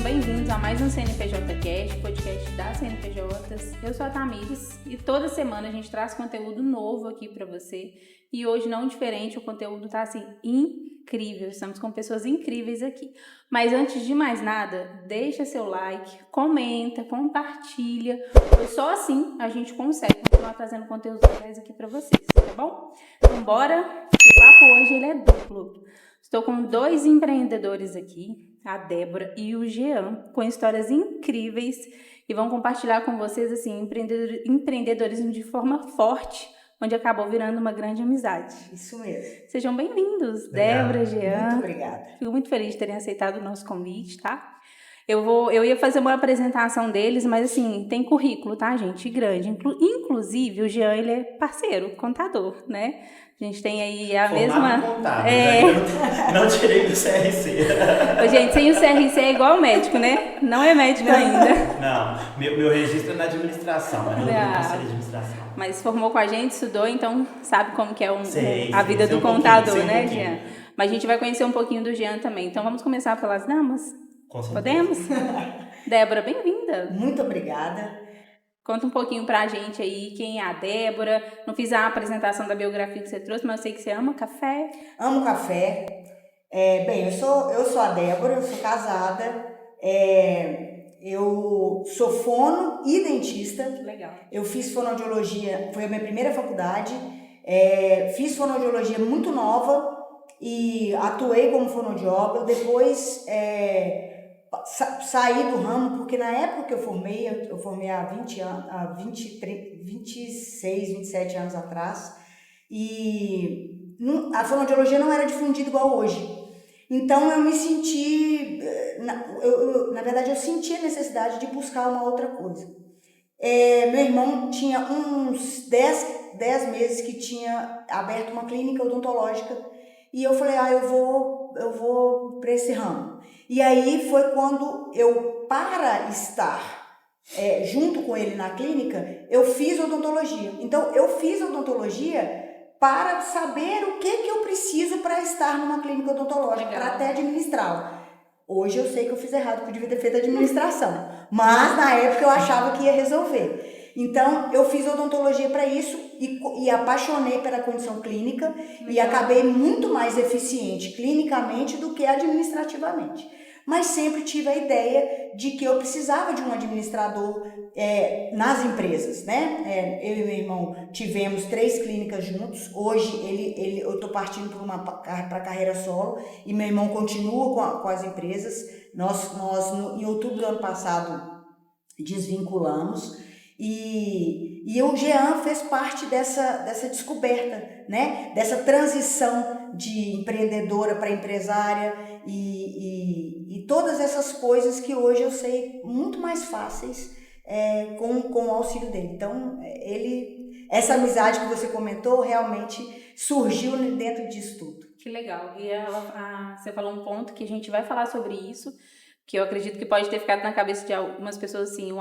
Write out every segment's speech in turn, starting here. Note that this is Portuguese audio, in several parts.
bem-vindos a mais um CNPJ-Cast, podcast das CNPJs. Eu sou a Tamires e toda semana a gente traz conteúdo novo aqui para você. E hoje, não diferente, o conteúdo tá assim incrível. Estamos com pessoas incríveis aqui. Mas antes de mais nada, deixa seu like, comenta, compartilha. Pois só assim a gente consegue continuar trazendo conteúdos legais aqui para vocês, tá bom? Então bora, que o papo hoje ele é duplo. Estou com dois empreendedores aqui, a Débora e o Jean, com histórias incríveis e vão compartilhar com vocês assim empreendedorismo de forma forte, onde acabou virando uma grande amizade. Isso mesmo. Sejam bem-vindos, Débora, Jean. Muito obrigada. Fico muito feliz de terem aceitado o nosso convite, tá? Eu ia fazer uma apresentação deles, mas assim, tem currículo, tá, gente? Grande. Inclusive, o Jean, ele é parceiro, contador, né? A gente tem aí a mesma... Contábil, não tirei do CRC. Ô, gente, sem o CRC é igual médico, né? Não é médico ainda. Não, meu registro é na administração, mas não passei de administração. Mas formou com a gente, estudou, então sabe como que é Sei, a vida do contador, né, pouquinho. Jean? Mas a gente vai conhecer um pouquinho do Jean também. Então vamos começar pelas damas? Com certeza. Podemos? Débora, bem-vinda. Muito obrigada. Conta um pouquinho pra gente aí quem é a Débora. Não fiz a apresentação da biografia que você trouxe, mas eu sei que você ama café. Amo café. Bem, eu sou a Débora, eu sou casada. Eu sou fono e dentista. Legal. Eu fiz fonoaudiologia, foi a minha primeira faculdade. Fiz fonoaudiologia muito nova e atuei como fonoaudióloga. Depois saí do ramo, porque na época que eu formei há 26, 27 anos atrás, e a fonoaudiologia não era difundida igual hoje. Então eu me senti, na verdade eu senti a necessidade de buscar uma outra coisa. Meu irmão tinha uns 10 meses que tinha aberto uma clínica odontológica e eu falei, eu vou para esse ramo. E aí foi quando eu, para estar junto com ele na clínica, eu fiz odontologia. Então eu fiz odontologia para saber o que eu preciso para estar numa clínica odontológica, para até administrá-la. Hoje eu sei que eu fiz errado, que eu devia ter feito administração, mas na época eu achava que ia resolver. Então eu fiz odontologia para isso e apaixonei pela condição clínica e acabei muito mais eficiente clinicamente do que administrativamente. Mas sempre tive a ideia de que eu precisava de um administrador nas empresas, né? Eu e meu irmão tivemos 3 clínicas juntos. Hoje eu estou partindo para a carreira solo e meu irmão continua com as empresas. Nós em outubro do ano passado desvinculamos e o Jean fez parte dessa descoberta, né? Dessa transição de empreendedora para empresária e todas essas coisas que hoje eu sei muito mais fáceis com o auxílio dele. Então, essa amizade que você comentou realmente surgiu dentro disso tudo. Que legal. E você falou um ponto que a gente vai falar sobre isso, que eu acredito que pode ter ficado na cabeça de algumas pessoas assim, um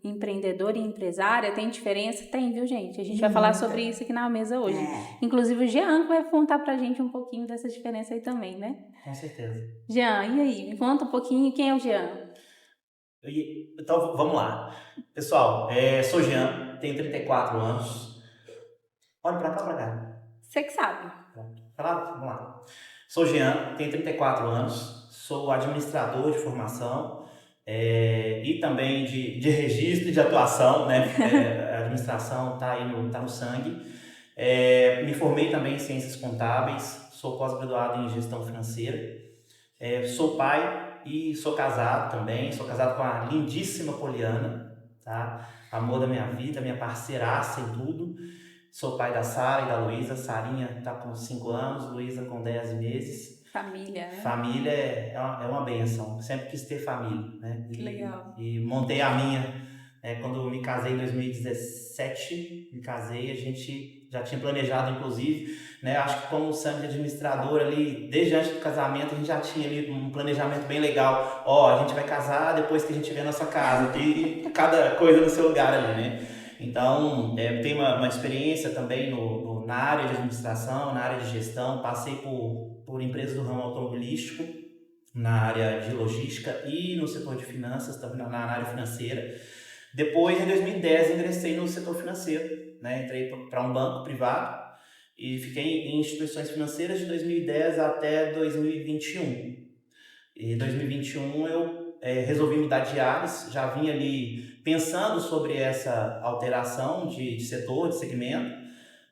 empreendedor e empresária tem diferença? Tem, viu, gente? A gente vai falar sobre isso aqui na mesa hoje. Inclusive o Jean vai contar pra gente um pouquinho dessa diferença aí também, né? Com certeza. Jean, e aí? Me conta um pouquinho quem é o Jean. Então, vamos lá. Pessoal, sou o Jean, tenho 34 anos. Olha pra cá ou pra cá? Você que sabe. Vamos lá. Sou o Jean, tenho 34 anos. Sou administrador de formação e também de registro e de atuação, né? A administração tá no sangue. Me formei também em ciências contábeis, sou pós-graduado em gestão financeira. Sou pai e sou casado também. Sou casado com a lindíssima Poliana, tá? Amor da minha vida, minha parceiraça em tudo. Sou pai da Sara e da Luísa. Sarinha tá com 5 anos, Luísa com 10 meses. Família, né? Família é uma bênção. Sempre quis ter família, né? Que legal. E montei a minha. Quando me casei em 2017, a gente já tinha planejado, inclusive, né? Acho que como o sangue de administrador ali, desde antes do casamento, a gente já tinha ali um planejamento bem legal. A gente vai casar depois que a gente tiver a nossa casa. E cada coisa no seu lugar ali, né? Então, tenho uma experiência também na área de administração, na área de gestão. Passei por empresas do ramo automobilístico, na área de logística e no setor de finanças, também na área financeira. Depois, em 2010, ingressei no setor financeiro, né? Entrei para um banco privado e fiquei em instituições financeiras de 2010 até 2021. Em 2021 eu resolvi mudar de áreas, já vinha ali pensando sobre essa alteração de setor, de segmento.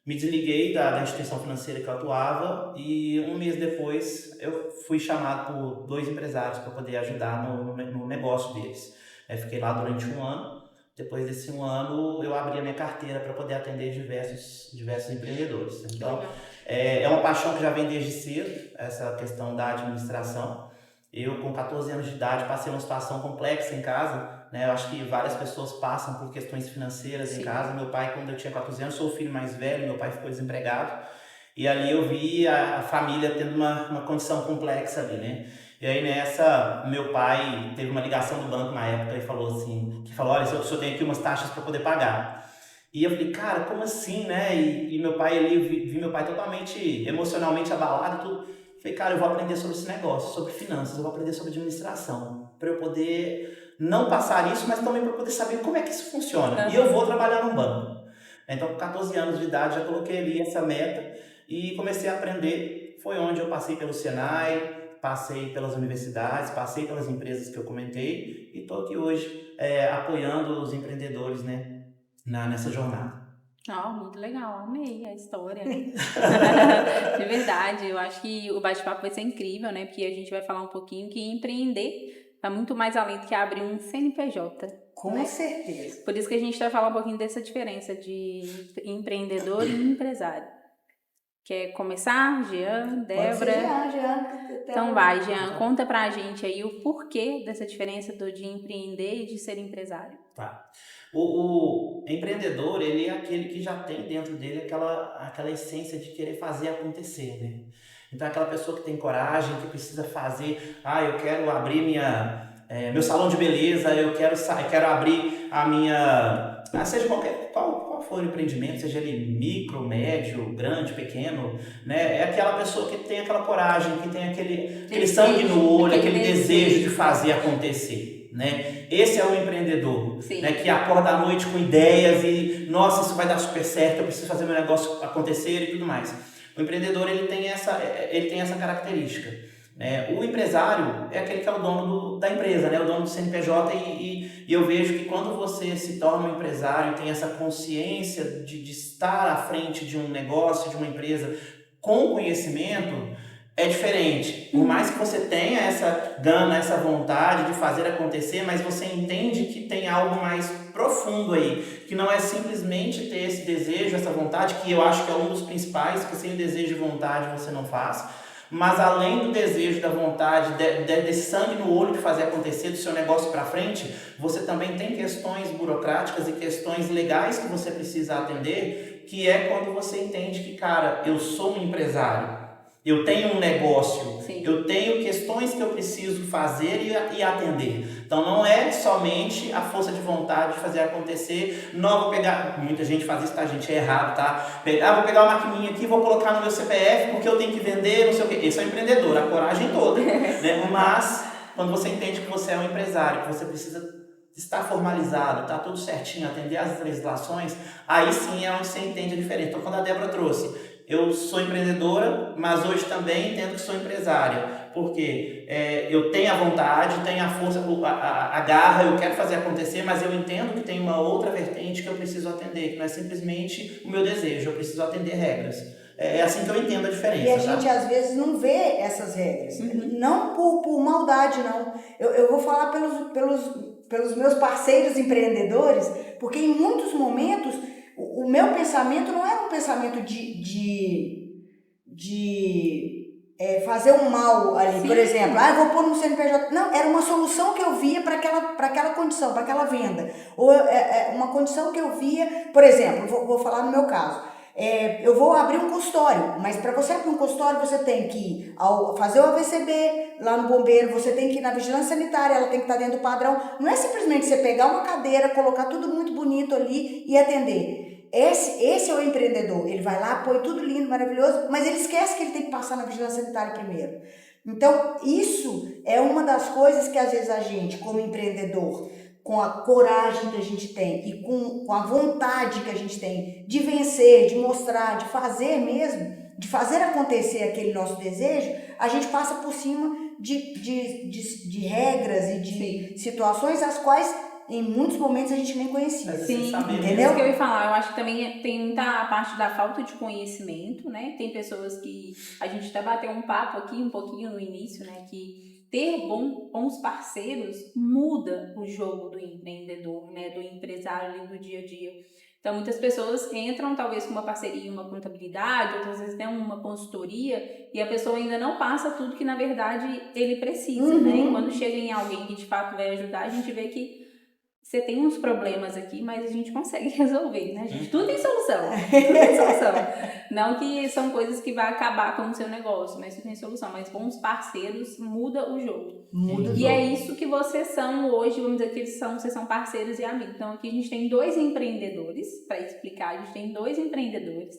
Me desliguei da instituição financeira que eu atuava e um mês depois eu fui chamado por 2 empresários para poder ajudar no negócio deles. Fiquei lá durante um ano. Depois desse um ano eu abri a minha carteira para poder atender diversos empreendedores. Então é uma paixão que já vem desde cedo, essa questão da administração. Eu, com 14 anos de idade, passei uma situação complexa em casa, né? Eu acho que várias pessoas passam por questões financeiras em casa. Meu pai, quando eu tinha 14 anos, sou o filho mais velho, meu pai ficou desempregado. E ali eu vi a família tendo uma condição complexa ali, né? E aí nessa, meu pai teve uma ligação do banco na época e falou assim, olha, o senhor tem aqui umas taxas para poder pagar. E eu falei, cara, como assim, né? E meu pai ali, vi meu pai totalmente emocionalmente abalado e tudo. Falei, cara, eu vou aprender sobre esse negócio, sobre finanças, eu vou aprender sobre administração, para eu poder não passar isso, mas também para poder saber como é que isso funciona. E eu vou trabalhar num banco. Então, com 14 anos de idade, já coloquei ali essa meta e comecei a aprender. Foi onde eu passei pelo Senai, passei pelas universidades, passei pelas empresas que eu comentei e estou aqui hoje apoiando os empreendedores, né, nessa jornada. Muito legal, amei a história. De verdade, eu acho que o bate-papo vai ser incrível, né? Porque a gente vai falar um pouquinho que empreender vai muito mais além do que abrir um CNPJ. Com certeza. Por isso que a gente vai falar um pouquinho dessa diferença de empreendedor e empresário. Quer começar, Jean, Débora? Pode ser Jean. Então vai, Jean, conta pra gente aí o porquê dessa diferença de empreender e de ser empresário. Tá. O empreendedor, ele é aquele que já tem dentro dele aquela essência de querer fazer acontecer, né? Então, aquela pessoa que tem coragem, que precisa fazer, eu quero abrir meu salão de beleza, eu quero abrir a minha... seja qual for o empreendimento, seja ele micro, médio, grande, pequeno, né? É aquela pessoa que tem aquela coragem, que tem aquele sangue no olho, aquele desejo de fazer acontecer. Né? Esse é o empreendedor, né? Que acorda à noite com ideias e nossa, isso vai dar super certo, eu preciso fazer meu negócio acontecer e tudo mais. O empreendedor ele tem essa característica, né? O empresário é aquele que é o dono da empresa, né? O dono do CNPJ e eu vejo que quando você se torna um empresário, tem essa consciência de estar à frente de um negócio, de uma empresa com conhecimento, é diferente. Por mais que você tenha essa gana, essa vontade de fazer acontecer, mas você entende que tem algo mais profundo aí, que não é simplesmente ter esse desejo, essa vontade, que eu acho que é um dos principais, que sem desejo e vontade você não faz. Mas além do desejo, da vontade, desse sangue no olho de fazer acontecer, do seu negócio para frente, você também tem questões burocráticas e questões legais que você precisa atender, que é quando você entende que, cara, eu sou um empresário. Eu tenho um negócio, eu tenho questões que eu preciso fazer e atender. Então não é somente a força de vontade de fazer acontecer. Não vou pegar, muita gente faz isso, tá, gente? É errado, tá? Vou pegar uma maquininha aqui, vou colocar no meu CPF porque eu tenho que vender, não sei o quê. Esse é o empreendedor, a coragem toda. Né? Mas quando você entende que você é um empresário, que você precisa estar formalizado, tá tudo certinho, atender às legislações, aí sim é onde você entende a diferença. Então quando a Débora trouxe, eu sou empreendedora, mas hoje também entendo que sou empresária, porque eu tenho a vontade, tenho a força, a garra, eu quero fazer acontecer, mas eu entendo que tem uma outra vertente que eu preciso atender, que não é simplesmente o meu desejo, eu preciso atender regras. É assim que eu entendo a diferença. E a gente às vezes não vê essas regras, não por maldade, não. Eu vou falar pelos meus parceiros empreendedores, porque em muitos momentos o meu pensamento não era um pensamento de fazer um mal ali, por exemplo, eu vou pôr no CNPJ. Não, era uma solução que eu via para aquela condição, para aquela venda. Ou uma condição que eu via, por exemplo, vou falar no meu caso. Eu vou abrir um consultório, mas para você abrir um consultório você tem que ir fazer o AVCB lá no bombeiro, você tem que ir na vigilância sanitária, ela tem que estar dentro do padrão. Não é simplesmente você pegar uma cadeira, colocar tudo muito bonito ali e atender. Esse é o empreendedor, ele vai lá, põe tudo lindo, maravilhoso, mas ele esquece que ele tem que passar na vigilância sanitária primeiro. Então, isso é uma das coisas que às vezes a gente, como empreendedor, com a coragem que a gente tem e com a vontade que a gente tem de vencer, de mostrar, de fazer mesmo, de fazer acontecer aquele nosso desejo, a gente passa por cima de regras e de situações as quais em muitos momentos a gente nem conhecia. Sim, entendeu? Isso que eu ia falar, eu acho que também tem muita parte da falta de conhecimento, né? Tem pessoas que a gente até bateu um papo aqui um pouquinho no início, né? Que ter bons parceiros muda o jogo do empreendedor, né? Do empresário ali do dia a dia. Então, muitas pessoas entram talvez com uma parceria, uma contabilidade, outras vezes tem uma consultoria e a pessoa ainda não passa tudo que, na verdade, ele precisa, né? E quando chega em alguém que, de fato, vai ajudar, a gente vê que você tem uns problemas aqui, mas a gente consegue resolver, né, gente? Tudo tem solução. Tudo tem solução. Não que são coisas que vão acabar com o seu negócio, mas tudo tem solução. Mas bons parceiros muda o jogo. Muda o E jogo. é isso que vocês são hoje, vamos dizer que vocês são parceiros e amigos. Então aqui a gente tem 2 empreendedores, para explicar, a gente tem 2 empreendedores,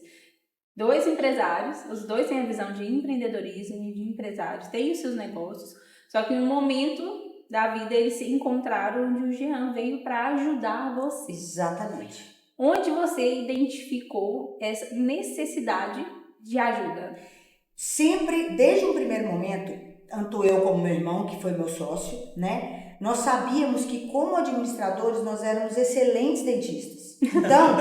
2 empresários, os 2 têm a visão de empreendedorismo e de empresários, têm os seus negócios, só que em um momento da vida eles se encontraram onde o Jean veio para ajudar você. Exatamente. Onde você identificou essa necessidade de ajuda? Sempre, desde o primeiro momento, tanto eu como meu irmão, que foi meu sócio, né? Nós sabíamos que como administradores nós éramos excelentes dentistas. Então,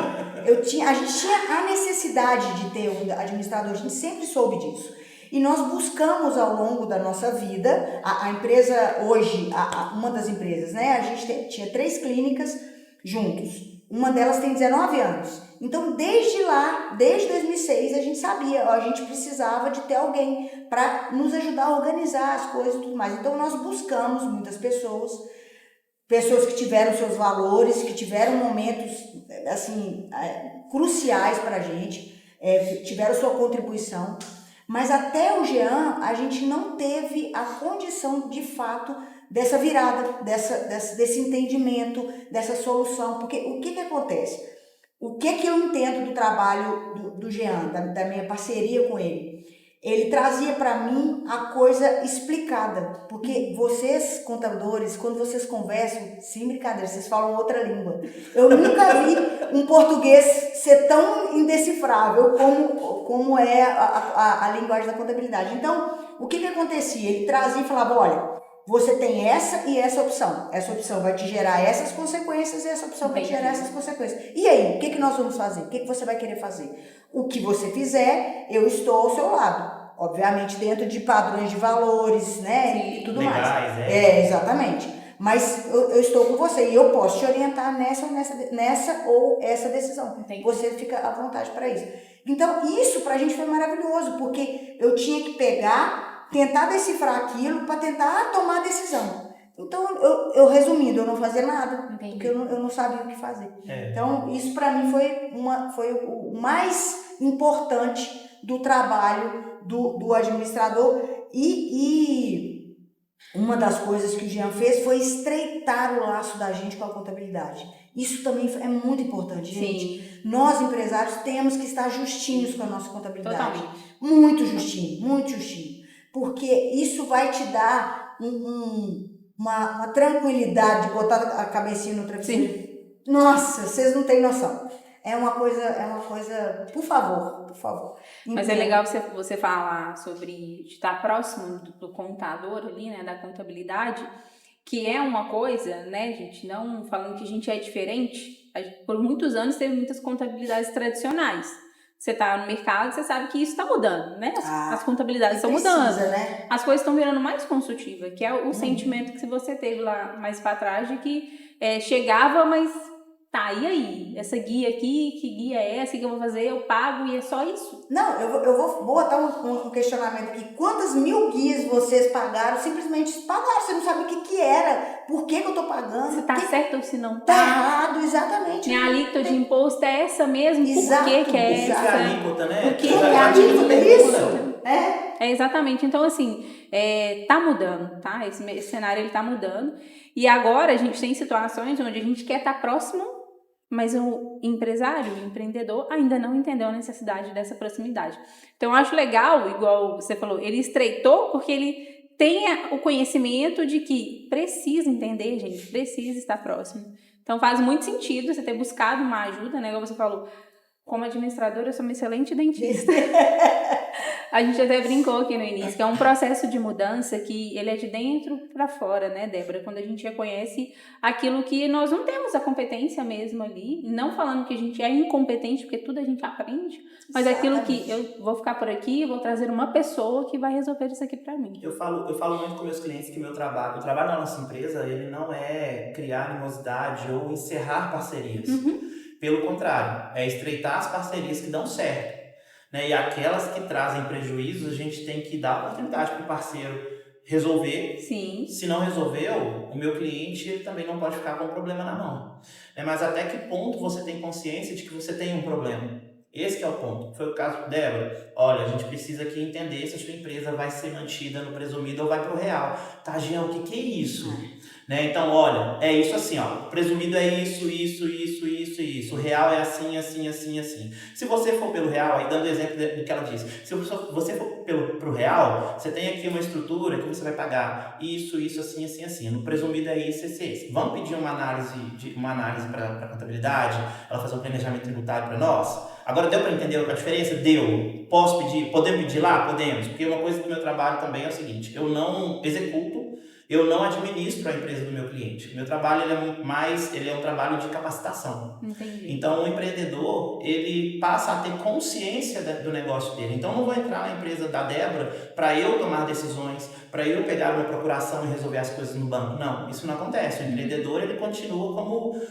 a gente tinha a necessidade de ter um administrador, a gente sempre soube disso. E nós buscamos ao longo da nossa vida, a empresa hoje, uma das empresas, né? A gente tinha 3 clínicas juntos. Uma delas tem 19 anos. Então, desde lá, desde 2006, a gente sabia, a gente precisava de ter alguém para nos ajudar a organizar as coisas e tudo mais. Então, nós buscamos muitas pessoas que tiveram seus valores, que tiveram momentos, assim, cruciais para a gente, tiveram sua contribuição. Mas até o Jean, a gente não teve a condição, de fato, dessa virada, desse entendimento, dessa solução. Porque o que acontece? O que eu entendo do trabalho do Jean, da minha parceria com ele? Ele trazia para mim a coisa explicada. Porque vocês, contadores, quando vocês conversam, sem brincadeira, vocês falam outra língua. Eu nunca vi um português ser tão indecifrável como é a linguagem da contabilidade. Então, o que acontecia? Ele trazia e falava, olha, você tem essa e essa opção. Essa opção vai te gerar essas consequências e essa opção vai te gerar essas consequências. E aí, o que nós vamos fazer? O que você vai querer fazer? O que você fizer, eu estou ao seu lado. Obviamente, dentro de padrões de valores, né? Sim. E tudo Legais, mais. Exatamente. Mas eu estou com você e eu posso te orientar nessa ou essa decisão. Entendi. Você fica à vontade para isso. Então, isso pra gente foi maravilhoso, porque eu tinha que tentar decifrar aquilo para tentar tomar a decisão. Então, eu resumindo, eu não fazia nada, Entendi. porque eu não sabia o que fazer. Então, isso para mim foi o mais importante do trabalho do administrador. E uma das coisas que o Jean fez foi estreitar o laço da gente com a contabilidade. Isso também é muito importante, gente. Sim. Nós, empresários, temos que estar justinhos com a nossa contabilidade. Totalmente. Muito justinho, muito justinho. Porque isso vai te dar uma tranquilidade de botar a cabecinha no travesseiro. Sim. Nossa, vocês não têm noção. É uma coisa, por favor. Mas é legal você falar sobre estar próximo do contador ali, né, da contabilidade, que é uma coisa, né, gente, não falando que a gente é diferente, por muitos anos teve muitas contabilidades tradicionais. Você está no mercado, você sabe que isso está mudando, né? As contabilidades estão mudando. Né? As coisas estão virando mais consultivas, que é o sentimento que você teve lá mais para trás de que chegava, mas tá, e aí? Essa guia aqui, que guia é essa que eu vou fazer? Eu pago e é só isso? Não, eu vou botar um questionamento aqui. Quantas 1000 guias vocês pagaram? Simplesmente pagaram. Você não sabe o que era. Por que eu tô pagando? Se tá certo ou se não tá errado, exatamente. Minha alíquota de imposto é essa mesmo? Exato, Por que é essa? A alíquota, né? Por que é a alíquota? Isso. Exatamente. Então, assim, tá mudando, tá? Esse cenário, ele tá mudando. E agora, a gente tem situações onde a gente quer estar próximo mas o empresário, o empreendedor, ainda não entendeu a necessidade dessa proximidade. Então, eu acho legal, igual você falou, ele estreitou porque ele tem o conhecimento de que precisa entender, gente, precisa estar próximo. Então, faz muito sentido você ter buscado uma ajuda, né? Igual você falou, como administradora, eu sou uma excelente dentista. A gente até brincou aqui no início, que é um processo de mudança que ele é de dentro para fora, né, Débora? Quando a gente reconhece aquilo que nós não temos a competência mesmo ali, não falando que a gente é incompetente, porque tudo a gente aprende, mas aquilo que eu vou ficar por aqui, vou trazer uma pessoa que vai resolver isso aqui para mim. Eu falo muito com meus clientes que o trabalho na nossa empresa, ele não é criar animosidade ou encerrar parcerias. Pelo contrário, é estreitar as parcerias que dão certo. Né? E aquelas que trazem prejuízos, a gente tem que dar oportunidade para o parceiro resolver. Sim. Se não resolveu, o meu cliente ele também não pode ficar com um problema na mão. Mas até que ponto você tem consciência de que você tem um problema? Esse que é o ponto. Foi o caso de Débora. Olha, a gente precisa aqui entender se a sua empresa vai ser mantida no presumido ou vai para o real. Tá, Jean, o que é isso? Né? Então, olha, é isso assim, ó. O presumido é isso. O real é assim. Se você for pelo real, aí dando o exemplo do que ela disse, se você for pro real, você tem aqui uma estrutura que você vai pagar isso, assim. No presumido é isso. Vamos pedir uma análise para contabilidade, ela fazer um planejamento tributário para nós? Agora deu para entender a diferença? Deu. Posso pedir? Podemos pedir lá? Podemos. Porque uma coisa do meu trabalho também é o seguinte, eu não executo, eu não administro a empresa do meu cliente. O meu trabalho ele é um trabalho de capacitação. Entendi. Então, o empreendedor, ele passa a ter consciência do negócio dele. Então, eu não vou entrar na empresa da Débora para eu tomar decisões, para eu pegar uma procuração e resolver as coisas no banco. Não, isso não acontece. O empreendedor, ele continua como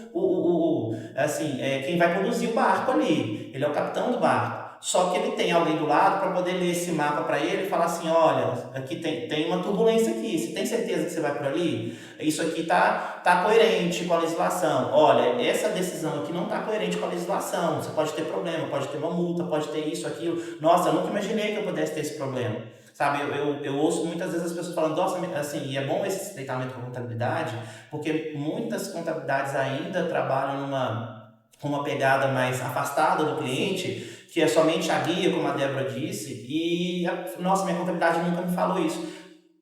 quem vai conduzir o barco ali. Ele é o capitão do barco. Só que ele tem alguém do lado para poder ler esse mapa para ele e falar assim, olha, aqui tem uma turbulência aqui, você tem certeza que você vai por ali? Isso aqui tá coerente com a legislação. Olha, essa decisão aqui não está coerente com a legislação, você pode ter problema, pode ter uma multa, pode ter isso, aquilo. Nossa, eu nunca imaginei que eu pudesse ter esse problema. Sabe, eu ouço muitas vezes as pessoas falando, nossa, assim, e é bom esse estreitamento com a contabilidade, porque muitas contabilidades ainda trabalham com uma pegada mais afastada do cliente, que é somente a guia, como a Débora disse, e, nossa, minha contabilidade nunca me falou isso.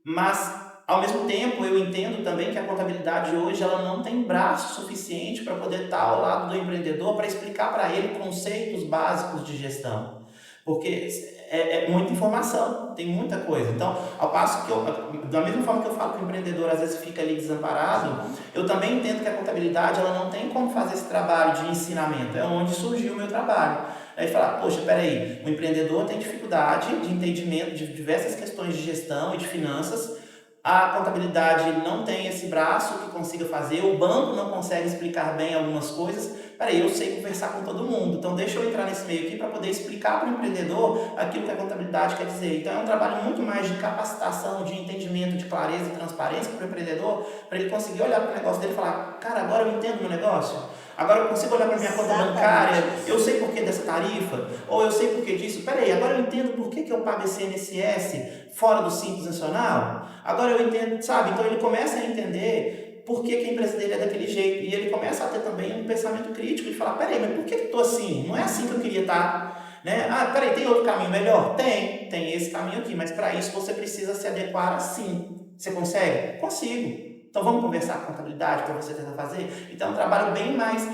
Mas, ao mesmo tempo, eu entendo também que a contabilidade hoje, ela não tem braço suficiente para poder estar ao lado do empreendedor, para explicar para ele conceitos básicos de gestão. Porque é muita informação, tem muita coisa. Então, ao passo que da mesma forma que eu falo que o empreendedor às vezes fica ali desamparado, eu também entendo que a contabilidade ela não tem como fazer esse trabalho de ensinamento, é onde surgiu o meu trabalho. Aí falar, poxa, peraí, o empreendedor tem dificuldade de entendimento de diversas questões de gestão e de finanças, a contabilidade não tem esse braço que consiga fazer, o banco não consegue explicar bem algumas coisas. Peraí, eu sei conversar com todo mundo, então deixa eu entrar nesse meio aqui para poder explicar para o empreendedor aquilo que a contabilidade quer dizer. Então é um trabalho muito mais de capacitação, de entendimento, de clareza e transparência para o empreendedor, para ele conseguir olhar para o negócio dele e falar, cara, agora eu entendo meu negócio, agora eu consigo olhar para minha conta bancária, eu sei por que dessa tarifa, ou eu sei por que disso, peraí, agora eu entendo por que eu pago esse INSS fora do Simples Nacional, agora eu entendo, sabe? Então ele começa a entender por que a empresa dele é daquele jeito. E ele começa a ter também um pensamento crítico de falar, peraí, mas por que eu estou assim? Não é assim que eu queria estar. Né? Ah, peraí, tem outro caminho melhor? Tem esse caminho aqui, mas para isso você precisa se adequar assim. Você consegue? Consigo. Então vamos conversar com a contabilidade para você tentar fazer? Então é um trabalho bem mais,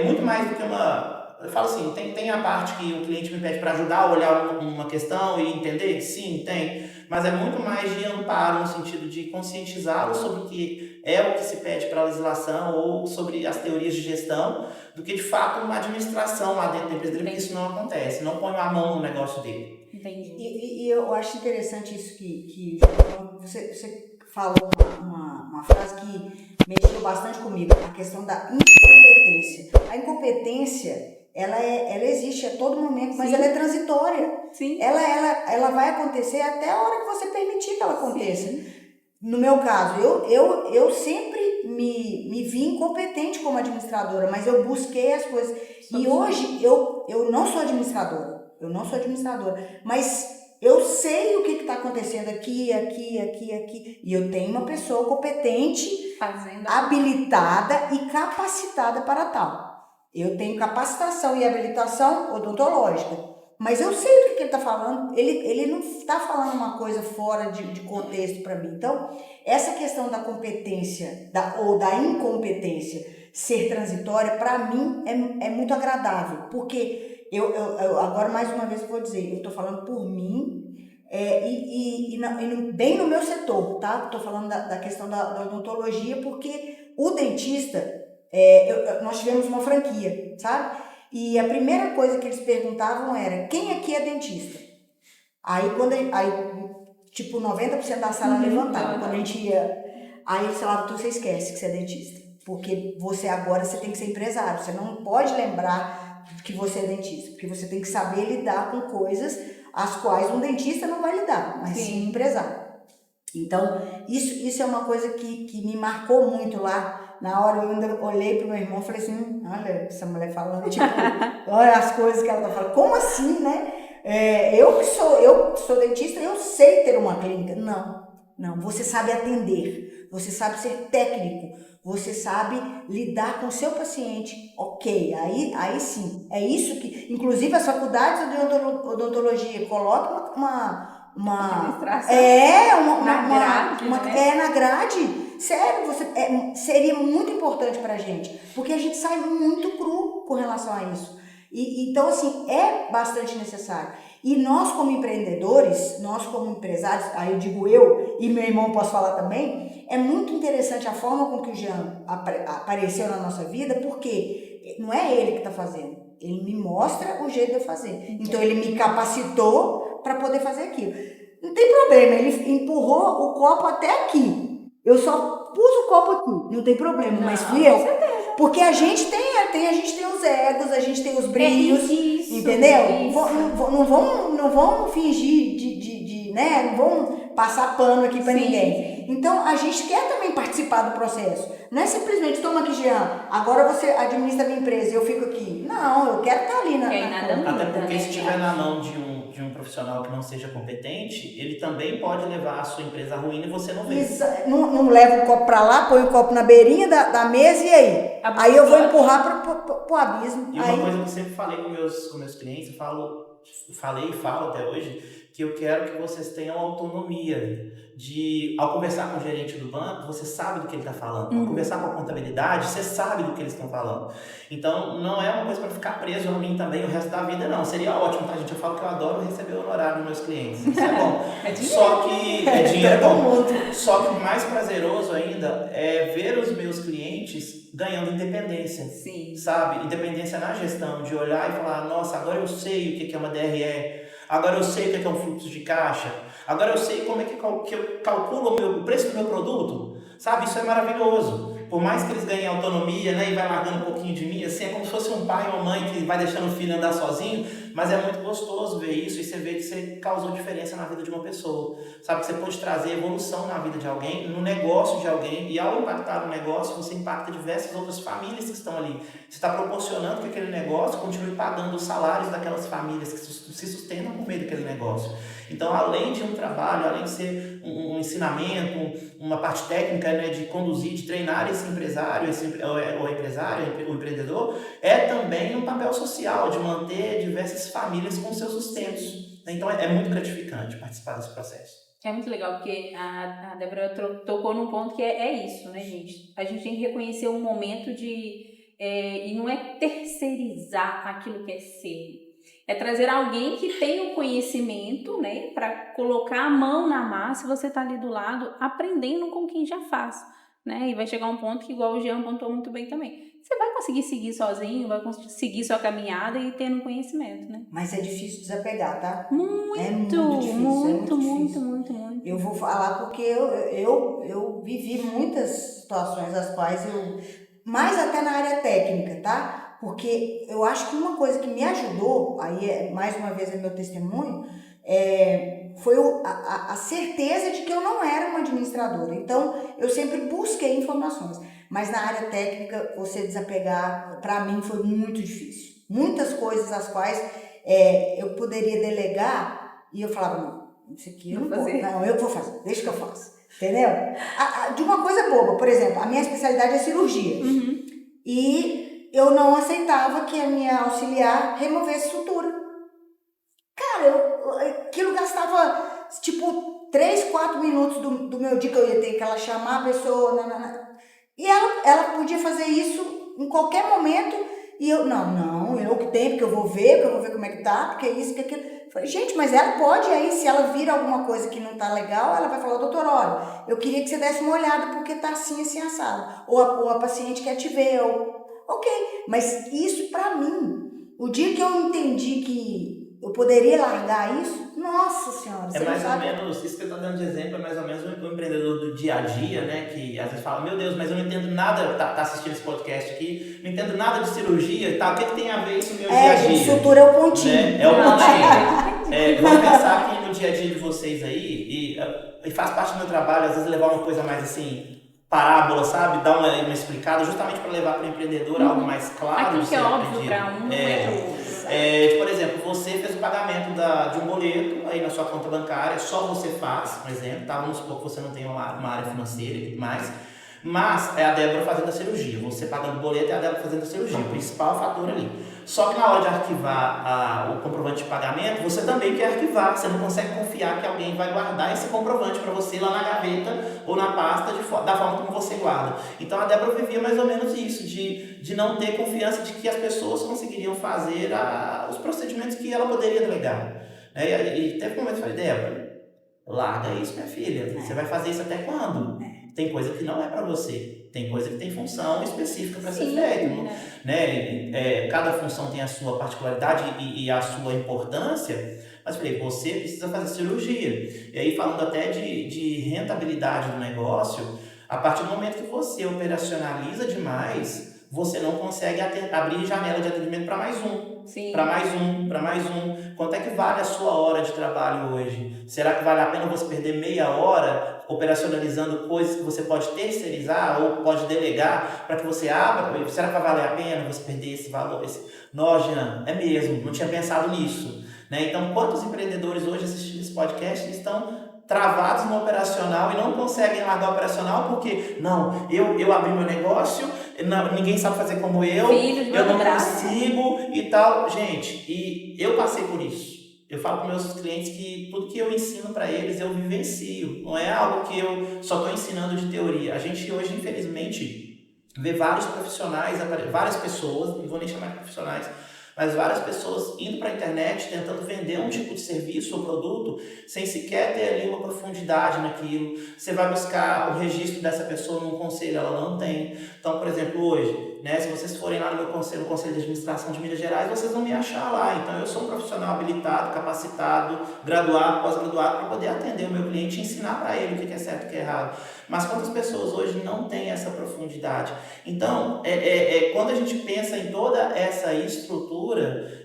muito mais do que uma... Eu falo assim, tem a parte que o cliente me pede para ajudar a olhar uma questão e entender? Sim, tem. Mas é muito mais de amparo, no sentido de conscientizá-lo sobre o que é o que se pede para a legislação ou sobre as teorias de gestão, do que de fato uma administração lá dentro da empresa dele, porque isso não acontece, não põe a mão no negócio dele. Entendi. E eu acho interessante isso que você falou uma frase que mexeu bastante comigo, a questão da incompetência. A incompetência, ela existe a todo momento, mas ela é transitória. Sim. Ela vai acontecer até a hora que você permitir que ela aconteça. Sim. No meu caso, eu sempre me vi incompetente como administradora, mas eu busquei as coisas. E hoje eu não sou administradora. Mas eu sei o que está acontecendo aqui. E eu tenho uma pessoa competente, habilitada e capacitada para tal. Eu tenho capacitação e habilitação odontológica. Mas eu sei do que ele está falando, ele não está falando uma coisa fora de contexto para mim. Então, essa questão da competência ou da incompetência ser transitória, para mim, é muito agradável. Porque, eu agora, mais uma vez, eu vou dizer, eu estou falando por mim bem no meu setor, tá? Estou falando da questão da odontologia, porque o dentista, nós tivemos uma franquia, sabe? E a primeira coisa que eles perguntavam era, quem aqui é dentista? Aí, tipo, 90% da sala levantava. Quando a gente ia, aí eles falavam, então você esquece que você é dentista. Porque você tem que ser empresário. Você não pode lembrar que você é dentista. Porque você tem que saber lidar com coisas as quais um dentista não vai lidar, mas sim um empresário. Então, isso é uma coisa que me marcou muito lá. Na hora eu ainda olhei pro meu irmão e falei assim, olha essa mulher falando, tipo, olha as coisas que ela tá falando. Como assim, né? Eu que sou dentista, eu sei ter uma clínica. Não, você sabe atender, você sabe ser técnico, você sabe lidar com o seu paciente. Ok, aí sim. É isso que, inclusive as faculdades de odontologia colocam uma administração na grade. Sério, seria muito importante pra gente, porque a gente sai muito cru com relação a isso. Então, assim, é bastante necessário. E nós, como empreendedores, nós, como empresários, aí eu digo eu e meu irmão posso falar também, é muito interessante a forma com que o Jean apareceu na nossa vida, porque não é ele que está fazendo, ele me mostra o jeito de eu fazer. Então, ele me capacitou para poder fazer aquilo. Não tem problema, ele empurrou o copo até aqui. Eu só pus o copo aqui, não tem problema, mas fui eu. Porque a gente tem os egos, a gente tem os brilhos, entendeu? Não vão fingir né? Não vão passar pano aqui pra ninguém. Então, a gente quer também participar do processo. Não é simplesmente, toma aqui, Jean, agora você administra a minha empresa e eu fico aqui. Não, eu quero estar ali Até porque se estiver na mão de um profissional que não seja competente, ele também pode levar a sua empresa à ruína e você não vê. Não leva o copo para lá, põe o copo na beirinha da mesa e aí? Aí eu vou empurrar pro abismo. E uma coisa que eu sempre falei com meus clientes, falei e falo até hoje, que eu quero que vocês tenham autonomia ao conversar com o gerente do banco, você sabe do que ele está falando. Ao conversar com a contabilidade, você sabe do que eles estão falando. Então, não é uma coisa para ficar preso a mim também o resto da vida, não. Seria ótimo, tá, gente? Eu falo que eu adoro receber honorário dos meus clientes. Isso é bom. Só que é dinheiro bom. Só que o mais prazeroso ainda é ver os meus clientes ganhando independência. Sim. Sabe? Independência na gestão, de olhar e falar, nossa, agora eu sei o que é uma DRE. Agora eu sei o que é um fluxo de caixa. Agora eu sei como é que eu calculo o preço do meu produto. Sabe? Isso é maravilhoso. Por mais que eles ganhem autonomia, né, e vai largando um pouquinho de mim, assim, é como se fosse um pai ou uma mãe que vai deixando o filho andar sozinho, mas é muito gostoso ver isso e você vê que você causou diferença na vida de uma pessoa. Sabe? Que você pode trazer evolução na vida de alguém, no negócio de alguém, e ao impactar no negócio, você impacta diversas outras famílias que estão ali. Você está proporcionando que aquele negócio continue pagando os salários daquelas famílias que se sustentam por meio daquele negócio. Então, além de um trabalho, além de ser um ensinamento, uma parte técnica, né, de conduzir, de treinar esse empresário, o empreendedor, é também um papel social de manter diversas famílias com seus sustentos. Então, é muito gratificante participar desse processo. É muito legal, porque a Débora tocou num ponto que é isso, né, gente? A gente tem que reconhecer um momento e não é terceirizar aquilo que é seu. É trazer alguém que tem o conhecimento, né, para colocar a mão na massa e você tá ali do lado aprendendo com quem já faz, né? E vai chegar um ponto que, igual o Jean pontuou muito bem também, você vai conseguir seguir sozinho, vai conseguir seguir sua caminhada e tendo conhecimento, né? Mas é difícil desapegar, tá? Muito, é muito difícil. Muito. Eu vou falar porque eu vivi muitas situações as quais mais até na área técnica, tá? Porque eu acho que uma coisa que me ajudou, aí mais uma vez é meu testemunho, foi a certeza de que eu não era uma administradora. Então, eu sempre busquei informações. Mas na área técnica, você desapegar, para mim, foi muito difícil. Muitas coisas as quais eu poderia delegar e eu falava, não, isso aqui eu não vou fazer. Não, eu vou fazer, deixa que eu faço. Entendeu? De uma coisa boba, por exemplo, a minha especialidade é cirurgia. Uhum. E eu não aceitava que a minha auxiliar removesse sutura. Cara, aquilo gastava, tipo, 3, 4 minutos do meu dia que eu ia ter que ela chamar a pessoa, e ela podia fazer isso em qualquer momento, e eu, eu que tenho, porque eu vou ver como é que tá, porque isso, porque aquilo. Falei, gente, mas ela pode aí, se ela vira alguma coisa que não tá legal, ela vai falar, doutor, olha, eu queria que você desse uma olhada, porque tá assim, assim, assado. Ou a paciente quer te ver, ok, mas isso pra mim, o dia que eu entendi que eu poderia largar isso, nossa senhora, É mais ou menos, isso que eu estou dando de exemplo, é mais ou menos o empreendedor do dia a dia, né? Que às vezes fala, meu Deus, mas eu não entendo nada, tá assistindo esse podcast aqui, não entendo nada de cirurgia e tal, o que tem a ver isso no meu dia a dia? Gente, sutura é o pontinho. Né? É o pontinho. Vamos pensar aqui no dia a dia de vocês aí, e faz parte do meu trabalho, às vezes levar uma coisa mais assim, parábola, sabe? Dar uma explicada, justamente para levar para o empreendedor algo mais claro. Aquilo que é óbvio para um, não é outro. Por exemplo, você fez o pagamento de um boleto aí na sua conta bancária, só você faz, por exemplo, tá? Vamos supor que você não tem uma área financeira e tudo mais, mas é a Débora fazendo a cirurgia, você pagando o boleto e a Débora fazendo a cirurgia, o principal fator ali. Só que na hora de arquivar o comprovante de pagamento, você também quer arquivar, você não consegue confiar que alguém vai guardar esse comprovante para você lá na gaveta ou na pasta da forma como você guarda. Então a Débora vivia mais ou menos isso, de não ter confiança de que as pessoas conseguiriam fazer os procedimentos que ela poderia delegar. E teve um momento que eu falei, Débora, larga isso, minha filha, você vai fazer isso até quando? Tem coisa que não é para você, tem coisa que tem função específica para ser feita, né? Cada função tem a sua particularidade e a sua importância, mas falei, você precisa fazer cirurgia. E aí falando até de rentabilidade do negócio, a partir do momento que você operacionaliza demais, você não consegue abrir janela de atendimento para mais um. Para mais um. Quanto é que vale a sua hora de trabalho hoje? Será que vale a pena você perder meia hora operacionalizando coisas que você pode terceirizar ou pode delegar para que você abra? Será que vai valer a pena você perder esse valor? Não, Jean, é mesmo, não tinha pensado nisso. Né? Então, quantos empreendedores hoje assistindo esse podcast estão travados no operacional e não conseguem largar o operacional porque, não, eu abri meu negócio, ninguém sabe fazer como eu não consigo e tal. Gente, e eu passei por isso. Eu falo para meus clientes que tudo que eu ensino para eles eu vivencio, não é algo que eu só estou ensinando de teoria. A gente hoje, infelizmente, vê vários profissionais, várias pessoas, não vou nem chamar de profissionais, mas várias pessoas indo para a internet tentando vender um tipo de serviço ou produto sem sequer ter ali uma profundidade naquilo. Você vai buscar o registro dessa pessoa num conselho, ela não tem. Então, por exemplo, hoje, né, se vocês forem lá no meu conselho, no Conselho de Administração de Minas Gerais, vocês vão me achar lá. Então, eu sou um profissional habilitado, capacitado, graduado, pós-graduado, para poder atender o meu cliente e ensinar para ele o que é certo e o que é errado. Mas quantas pessoas hoje não têm essa profundidade? Então, quando a gente pensa em toda essa estrutura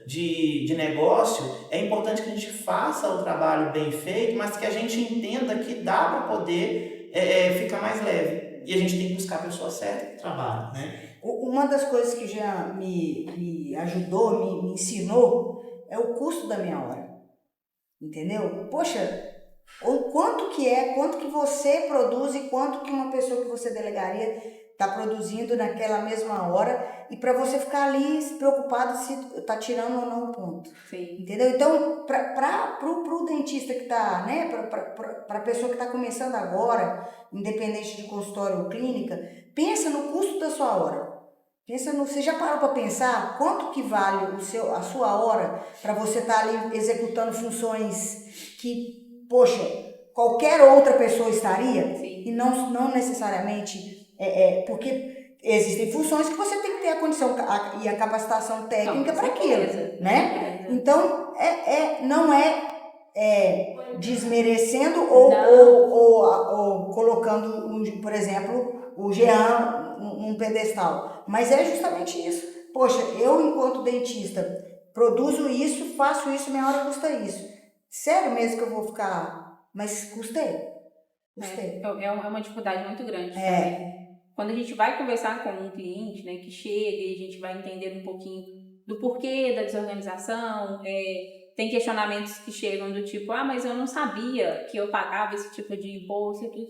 de negócio, é importante que a gente faça o trabalho bem feito, mas que a gente entenda que dá para poder ficar mais leve. E a gente tem que buscar a pessoa certa que trabalha, né? Uma das coisas que já me ajudou, me ensinou, é o custo da minha hora. Entendeu? Poxa, quanto que você produz e quanto que uma pessoa que você delegaria está produzindo naquela mesma hora e para você ficar ali preocupado se está tirando ou não o ponto. Sim. Entendeu? Então, pro dentista que está, né, para a pessoa que está começando agora, independente de consultório ou clínica, pensa no custo da sua hora. Você já parou para pensar quanto que vale a sua hora para você estar ali executando funções que, poxa, qualquer outra pessoa estaria? Sim. E não necessariamente, porque existem funções que você tem que ter a condição e a capacitação técnica para aquilo, né? Então, não é desmerecendo ou colocando, por exemplo, o Jean num pedestal, mas é justamente isso. Poxa, eu enquanto dentista produzo isso, faço isso, minha hora custa isso. Sério mesmo que eu vou ficar? Mas custei. É uma dificuldade muito grande também. Quando a gente vai conversar com um cliente, né, que chega e a gente vai entender um pouquinho do porquê da desorganização, tem questionamentos que chegam do tipo, mas eu não sabia que eu pagava esse tipo de imposto e tudo.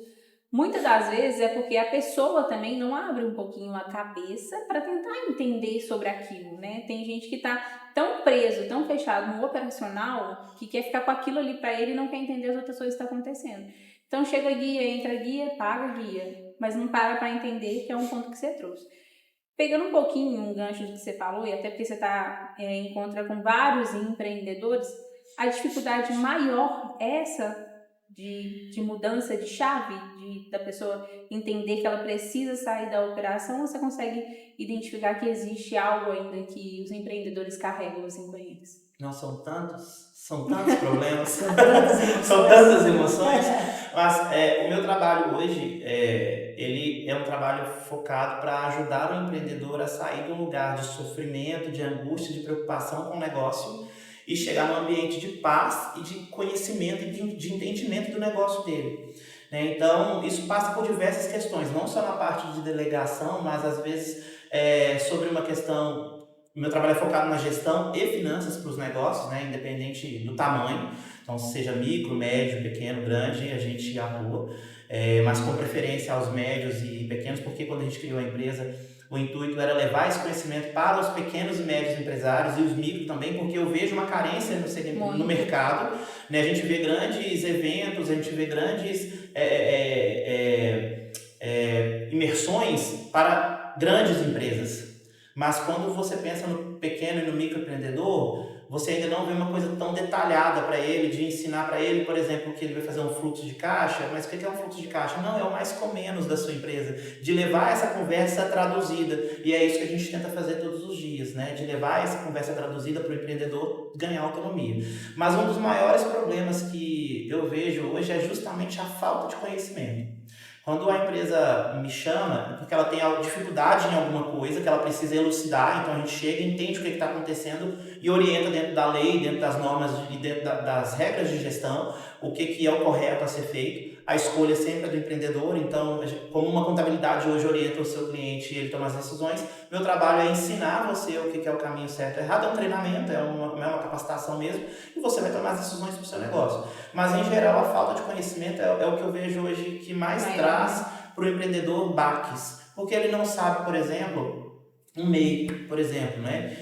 Muitas das vezes é porque a pessoa também não abre um pouquinho a cabeça para tentar entender sobre aquilo, né? Tem gente que tá tão preso, tão fechado no operacional, que quer ficar com aquilo ali para ele e não quer entender as outras coisas que estão acontecendo. Então chega guia, entra guia, paga guia, mas não para entender, que é um ponto que você trouxe. Pegando um pouquinho um gancho do que você falou, e até porque você encontra com vários empreendedores, a dificuldade maior é essa de mudança de chave, da pessoa entender que ela precisa sair da operação, ou você consegue identificar que existe algo ainda que os empreendedores carregam assim com eles? Não, são tantos problemas, São tantas emoções, mas o meu trabalho hoje, ele é um trabalho focado para ajudar o empreendedor a sair de um lugar de sofrimento, de angústia, de preocupação com o negócio e chegar num ambiente de paz e de conhecimento e de entendimento do negócio dele. Né? Então, isso passa por diversas questões, não só na parte de delegação, mas às vezes sobre uma questão. O meu trabalho é focado na gestão e finanças para os negócios, né? Independente do tamanho, então seja micro, médio, pequeno, grande, a gente atua, mas com preferência aos médios e pequenos, porque quando a gente criou a empresa, o intuito era levar esse conhecimento para os pequenos e médios empresários e os micros também, porque eu vejo uma carência no mercado, né? A gente vê grandes eventos, a gente vê grandes imersões para grandes empresas. Mas quando você pensa no pequeno e no microempreendedor, você ainda não vê uma coisa tão detalhada para ele, de ensinar para ele, por exemplo, que ele vai fazer um fluxo de caixa. Mas o que é um fluxo de caixa? Não, é o mais com menos da sua empresa, de levar essa conversa traduzida. E é isso que a gente tenta fazer todos os dias, né? De levar essa conversa traduzida para o empreendedor ganhar autonomia. Mas um dos maiores problemas que eu vejo hoje é justamente a falta de conhecimento. Quando a empresa me chama, é porque ela tem dificuldade em alguma coisa que ela precisa elucidar, então a gente chega, entende o que está acontecendo e orienta dentro da lei, dentro das normas e dentro das regras de gestão, o que é o correto a ser feito. A escolha sempre é do empreendedor, então, como uma contabilidade hoje orienta o seu cliente e ele toma as decisões, meu trabalho é ensinar você o que é o caminho certo e errado, é um treinamento, é uma capacitação mesmo, e você vai tomar as decisões para o seu negócio. Mas, em geral, a falta de conhecimento é o que eu vejo hoje que mais traz para o empreendedor baques, porque ele não sabe, por exemplo, um MEI, por exemplo, né?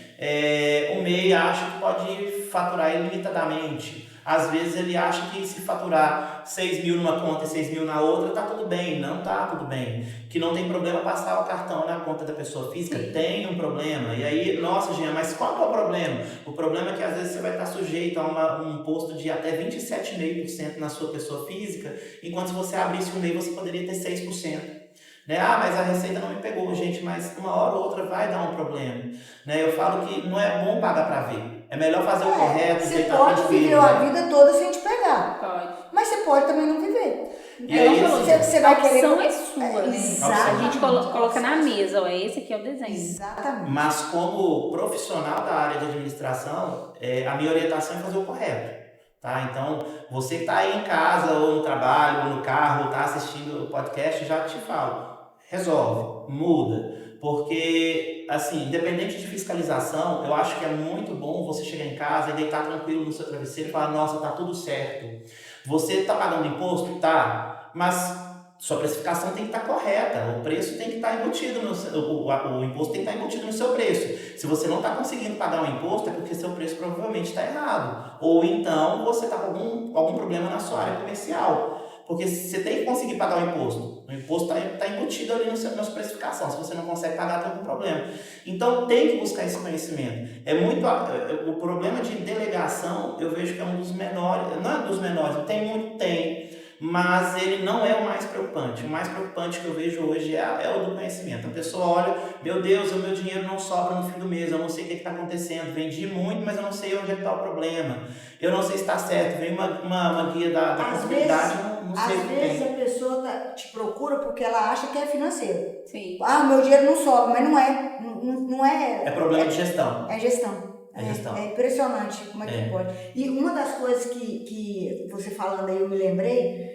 O MEI acha que pode faturar ilimitadamente. Às vezes ele acha que se faturar 6 mil numa conta e 6 mil na outra, tá tudo bem. Não tá tudo bem. Que não tem problema passar o cartão na conta da pessoa física. Sim. Tem um problema. E aí, nossa, Jean, mas qual que é o problema? O problema é que às vezes você vai estar sujeito a um imposto de até 27,5% na sua pessoa física, enquanto se você abrisse um MEI, você poderia ter 6%. Né? Mas a receita não me pegou, gente, mas uma hora ou outra vai dar um problema. Né? Eu falo que não é bom pagar para ver. É melhor fazer o correto. Você pode viver a vida toda sem te pegar. Pode. Mas você pode também não viver. E aí, você vai querer... A opção é sua, né? Exatamente. A gente coloca na mesa, esse aqui é o desenho. Exatamente. Mas como profissional da área de administração, a minha orientação é fazer o correto. Tá? Então, você que está aí em casa, ou no trabalho, ou no carro, ou está assistindo o podcast, já te falo. Resolve, muda, porque, assim, independente de fiscalização, eu acho que é muito bom você chegar em casa e deitar tranquilo no seu travesseiro e falar, nossa, tá tudo certo. Você tá pagando imposto? Tá, mas sua precificação tem que estar correta, o preço tem que estar embutido, o imposto tem que estar embutido no seu preço. Se você não está conseguindo pagar o imposto, é porque seu preço provavelmente está errado, ou então você está com algum problema na sua área comercial. Porque você tem que conseguir pagar o imposto está embutido ali na sua precificação. Se você não consegue pagar, tem algum problema. Então tem que buscar esse conhecimento. O problema de delegação, eu vejo que é um dos menores, não é dos menores, tem, mas ele não é o mais preocupante. O mais preocupante que eu vejo hoje é o do conhecimento. A pessoa olha, meu Deus, o meu dinheiro não sobra no fim do mês, eu não sei o que está acontecendo, vendi muito, mas eu não sei onde está o problema, eu não sei se está certo, vem uma guia da contabilidade, não sei o que tem. Às vezes a pessoa te procura porque ela acha que é financeiro. Sim. Meu dinheiro não sobra, mas não é. Não é. É problema de gestão. É gestão. É impressionante como é que pode. E uma das coisas que você falando aí, eu me lembrei,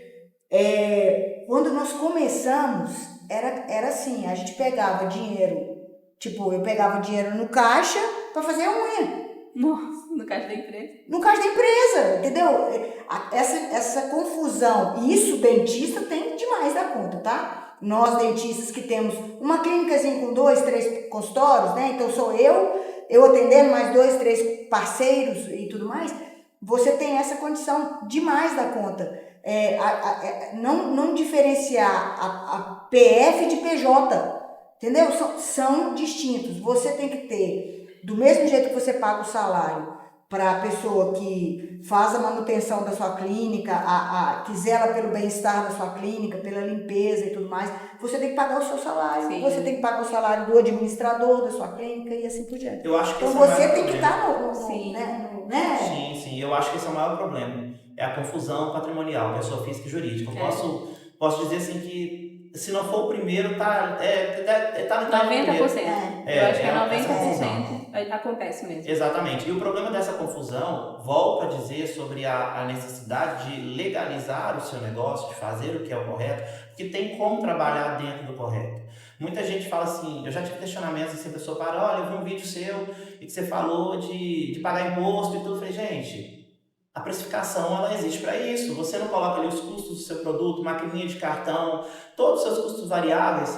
quando nós começamos, era assim, a gente pegava dinheiro, tipo, eu pegava dinheiro no caixa para fazer a unha. Nossa, no caso da empresa. No caso da empresa, entendeu? Essa confusão, e isso dentista tem demais da conta, tá? Nós dentistas que temos uma clínicazinha com 2, 3 consultórios, né? Então sou eu atendendo mais 2, 3 parceiros e tudo mais, você tem essa condição demais da conta. Não diferenciar a PF de PJ, entendeu? São distintos. Você tem que ter, do mesmo jeito que você paga o salário para a pessoa que faz a manutenção da sua clínica, que zela pelo bem-estar da sua clínica, pela limpeza e tudo mais, você tem que pagar o seu salário. Sim. Você tem que pagar o salário do administrador da sua clínica e assim por diante. Eu acho que então você tem que estar né? Sim, eu acho que esse é o maior problema. É a confusão patrimonial, pessoa física e jurídica. Eu posso dizer assim que se não for o primeiro, tá 90%. Eu acho que 90% acontece mesmo. Exatamente. E o problema dessa confusão, volto a dizer sobre a necessidade de legalizar o seu negócio, de fazer o que é o correto, porque tem como trabalhar dentro do correto. Muita gente fala assim, eu já tive questionamentos assim, a pessoa para, olha, eu vi um vídeo seu e que você falou de pagar imposto e tudo. Eu falei, gente, a precificação ela existe para isso. Você não coloca ali os custos do seu produto, maquininha de cartão, todos os seus custos variáveis,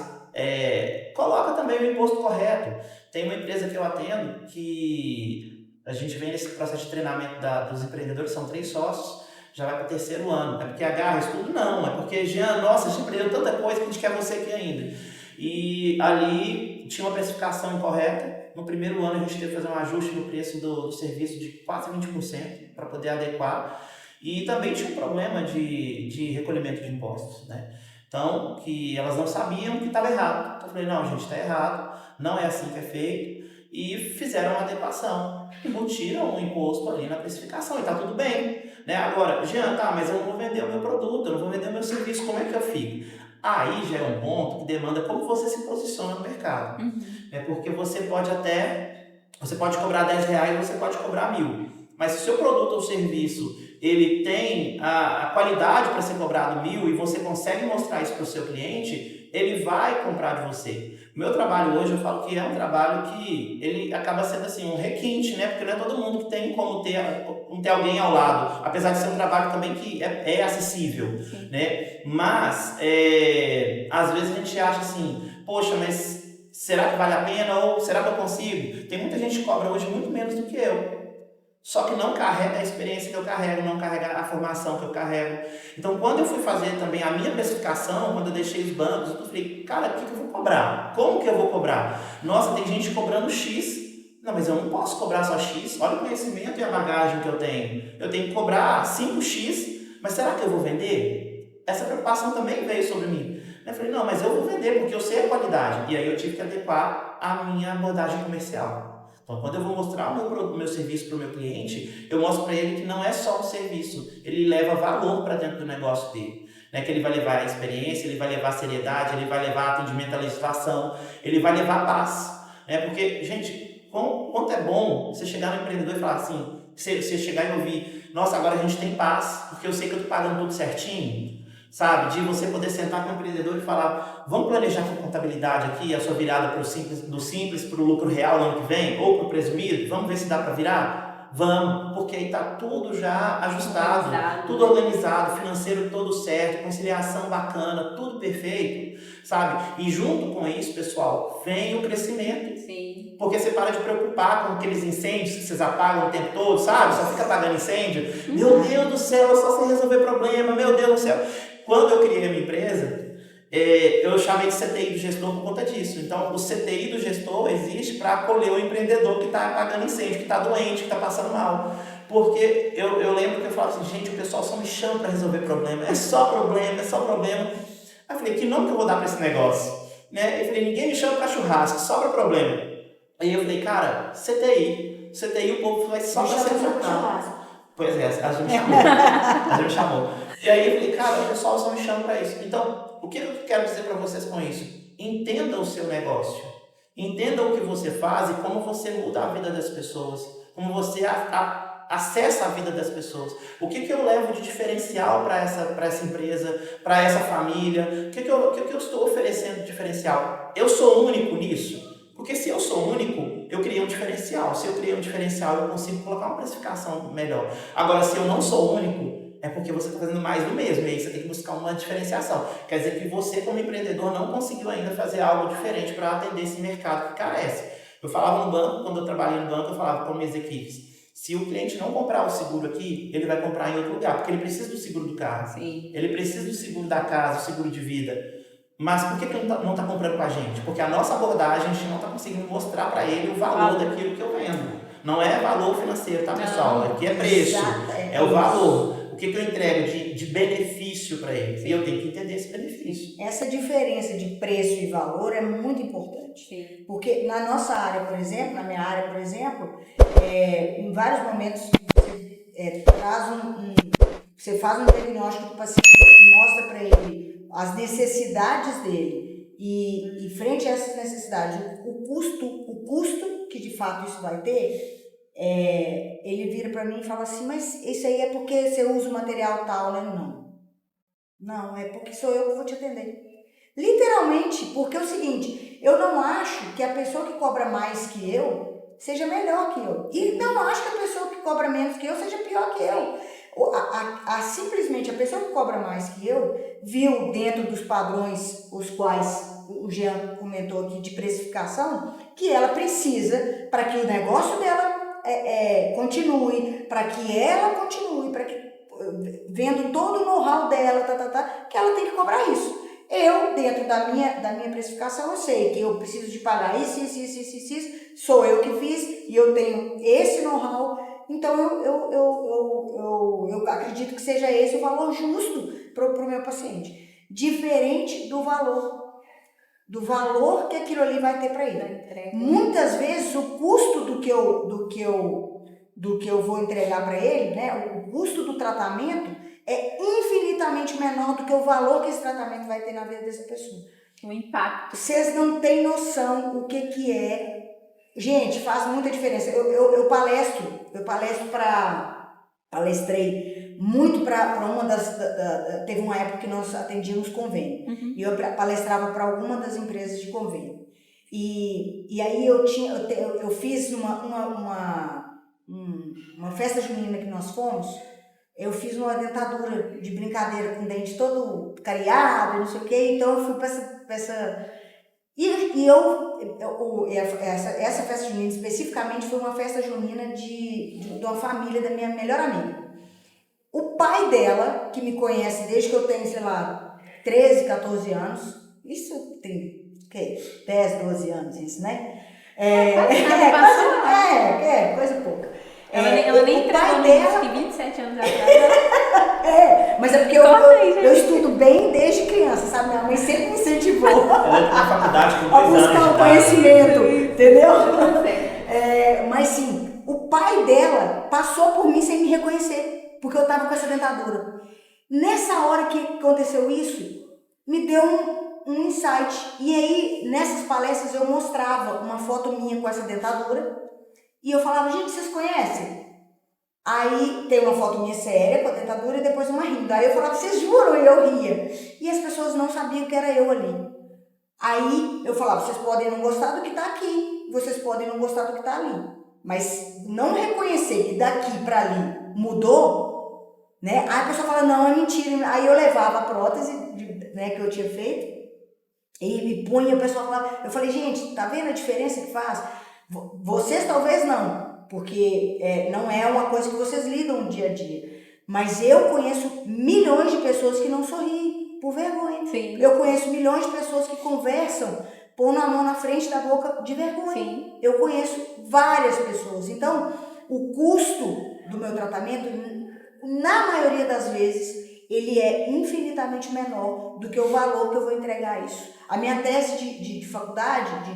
coloca também o imposto correto. Tem uma empresa que eu atendo que a gente vem nesse processo de treinamento dos empreendedores, são 3 sócios, já vai para o 3º ano. É porque agarra isso tudo? Não, é porque, Jean, nossa, a gente aprendeu tanta coisa que a gente quer você aqui ainda. E ali tinha uma precificação incorreta. No primeiro ano a gente teve que fazer um ajuste no preço do serviço de quase 20% para poder adequar. E também tinha um problema de recolhimento de impostos, né? Então, que elas não sabiam que estava errado. Então eu falei, não, gente, está errado, não é assim que é feito. E fizeram uma adequação, embutiram o imposto ali na precificação e está tudo bem, né? Agora, Jean, tá, mas eu não vou vender o meu produto, eu não vou vender o meu serviço, como é que eu fico? Aí já é um ponto que demanda como você se posiciona no mercado. Porque você pode cobrar R$10, você pode cobrar 1.000. Mas se o seu produto ou serviço ele tem a qualidade para ser cobrado 1.000 e você consegue mostrar isso para o seu cliente, ele vai comprar de você. O meu trabalho hoje, eu falo que é um trabalho que ele acaba sendo assim, um requinte, né? Porque não é todo mundo que tem como ter alguém ao lado, apesar de ser um trabalho também que é acessível, né? Mas, às vezes a gente acha assim, poxa, mas será que vale a pena ou será que eu consigo? Tem muita gente que cobra hoje muito menos do que eu. Só que não carrega a experiência que eu carrego, não carrega a formação que eu carrego. Então, quando eu fui fazer também a minha precificação, quando eu deixei os bancos, eu falei, cara, o que eu vou cobrar? Como que eu vou cobrar? Nossa, tem gente cobrando X. Não, mas eu não posso cobrar só X. Olha o conhecimento e a bagagem que eu tenho. Eu tenho que cobrar 5X, mas será que eu vou vender? Essa preocupação também veio sobre mim. Eu falei, não, mas eu vou vender porque eu sei a qualidade. E aí eu tive que adequar a minha abordagem comercial. Então, quando eu vou mostrar o meu serviço para o meu cliente, eu mostro para ele que não é só um serviço, ele leva valor para dentro do negócio dele. Né? Que ele vai levar a experiência, ele vai levar a seriedade, ele vai levar atendimento à legislação, ele vai levar paz. Né? Porque, gente, quanto é bom você chegar no empreendedor e falar assim, você chegar e ouvir, nossa, agora a gente tem paz, porque eu sei que eu estou pagando tudo certinho. Sabe, de você poder sentar com o empreendedor e falar, vamos planejar com contabilidade aqui a sua virada do simples para o lucro real no ano que vem, ou para o presumido, vamos ver se dá para virar? Vamos, porque aí está tudo já ajustado, tudo organizado, financeiro todo certo, conciliação bacana, tudo perfeito, sabe? E junto com isso, pessoal, vem o crescimento. Sim. Porque você para de preocupar com aqueles incêndios que vocês apagam o tempo todo, sabe? Só fica apagando incêndio. Meu Deus do céu, eu só sei resolver problema, meu Deus do céu. Quando eu criei a minha empresa, eu chamei de CTI do gestor por conta disso. Então, o CTI do gestor existe para acolher o empreendedor que está apagando incêndio, que está doente, que está passando mal. Porque eu lembro que eu falava assim, gente, o pessoal só me chama para resolver problema. É só problema, é só problema. Aí eu falei, que nome que eu vou dar para esse negócio? Né? Eu falei, ninguém me chama para churrasco, sobra problema. Aí eu falei, cara, CTI o povo vai só para ser tratado. Pois é, a gente chamou. E aí eu falei, cara, o pessoal só me chama para isso. Então, o que eu quero dizer para vocês com isso? Entenda o seu negócio. Entenda o que você faz e como você muda a vida das pessoas. Como você acessa a vida das pessoas. O que eu levo de diferencial para essa empresa, para essa família? O que eu estou oferecendo de diferencial? Eu sou único nisso? Porque se eu sou único, eu criei um diferencial. Se eu criei um diferencial, eu consigo colocar uma precificação melhor. Agora, se eu não sou único, é porque você está fazendo mais do mesmo. E aí você tem que buscar uma diferenciação. Quer dizer que você, como empreendedor, não conseguiu ainda fazer algo diferente para atender esse mercado que carece. Eu falava no banco, quando eu trabalhei no banco, eu falava para minhas equipes, se o cliente não comprar o seguro aqui, ele vai comprar em outro lugar, porque ele precisa do seguro do carro. Sim. Ele precisa do seguro da casa, o seguro de vida. Mas por que ele não está comprando com a gente? Porque a nossa abordagem, a gente não está conseguindo mostrar para ele o valor daquilo que eu vendo. Não é valor financeiro, tá, pessoal? Aqui é preço, é o valor. O que eu entrego de benefício para ele? E eu tenho que entender esse benefício. Essa diferença de preço e valor é muito importante. Sim. Porque na nossa área, por exemplo, na minha área, por exemplo, em vários momentos você faz um diagnóstico do paciente e mostra para ele as necessidades dele e frente a essas necessidades, o custo que de fato isso vai ter, ele vira para mim e fala assim, mas isso aí é porque você usa o material tal, né? Não, é porque sou eu que vou te atender. Literalmente, porque é o seguinte, eu não acho que a pessoa que cobra mais que eu seja melhor que eu. E não acho que a pessoa que cobra menos que eu seja pior que eu. Simplesmente a pessoa que cobra mais que eu viu dentro dos padrões os quais o Jean comentou aqui de precificação, que ela precisa para que o negócio dela continue, para que ela continue, para que vendo todo o know-how dela, que ela tem que cobrar isso. Eu, dentro da minha precificação, eu sei que eu preciso de pagar isso, sou eu que fiz e eu tenho esse know-how, então eu acredito que seja esse o valor justo para o meu paciente. Diferente do valor que aquilo ali vai ter para ele. Muitas vezes o custo do que eu vou entregar para ele, né, o custo do tratamento é infinitamente menor do que o valor que esse tratamento vai ter na vida dessa pessoa. O impacto. Vocês não têm noção o que é. Gente, faz muita diferença. Eu palestrei muito para uma teve uma época que nós atendíamos convênio. Uhum. E eu palestrava para alguma das empresas de convênio. E aí eu fiz uma festa junina que nós fomos, eu fiz uma dentadura de brincadeira com o dente todo cariado e não sei o que, então eu fui para essa essa festa junina especificamente foi uma festa junina de uma família da minha melhor amiga. O pai dela, que me conhece desde que eu tenho, sei lá, 13, 14 anos, isso tem 10, 12 anos isso, né? Coisa pouca. Ela nem entrava dela que 27 anos atrás. Mas é porque eu estudo bem desde criança, sabe? Minha mãe sempre me incentivou Ela entrou na faculdade com 3 a anos. buscar o conhecimento, entendeu? Mas sim, o pai dela passou por mim sem me reconhecer, porque eu tava com essa dentadura. Nessa hora que aconteceu isso, me deu um insight. E aí, nessas palestras, eu mostrava uma foto minha com essa dentadura. E eu falava, gente, vocês conhecem? Aí tem uma foto minha séria com a dentadura e depois uma rindo. Aí eu falava, vocês juram? E eu ria. E as pessoas não sabiam que era eu ali. Aí eu falava, vocês podem não gostar do que está aqui, vocês podem não gostar do que está ali. Mas não reconhecer que daqui para ali mudou, né? Aí a pessoa fala, não, é mentira. Aí eu levava a prótese, né, que eu tinha feito e me punha, a pessoa falava, eu falei, gente, tá vendo a diferença que faz? Vocês talvez não, porque não é uma coisa que vocês lidam no dia a dia. Mas eu conheço milhões de pessoas que não sorriem por vergonha. Sim. Eu conheço milhões de pessoas que conversam pondo a mão na frente da boca de vergonha. Sim. Eu conheço várias pessoas. Então, o custo do meu tratamento, na maioria das vezes, ele é infinitamente menor do que o valor que eu vou entregar a isso. A minha tese de faculdade,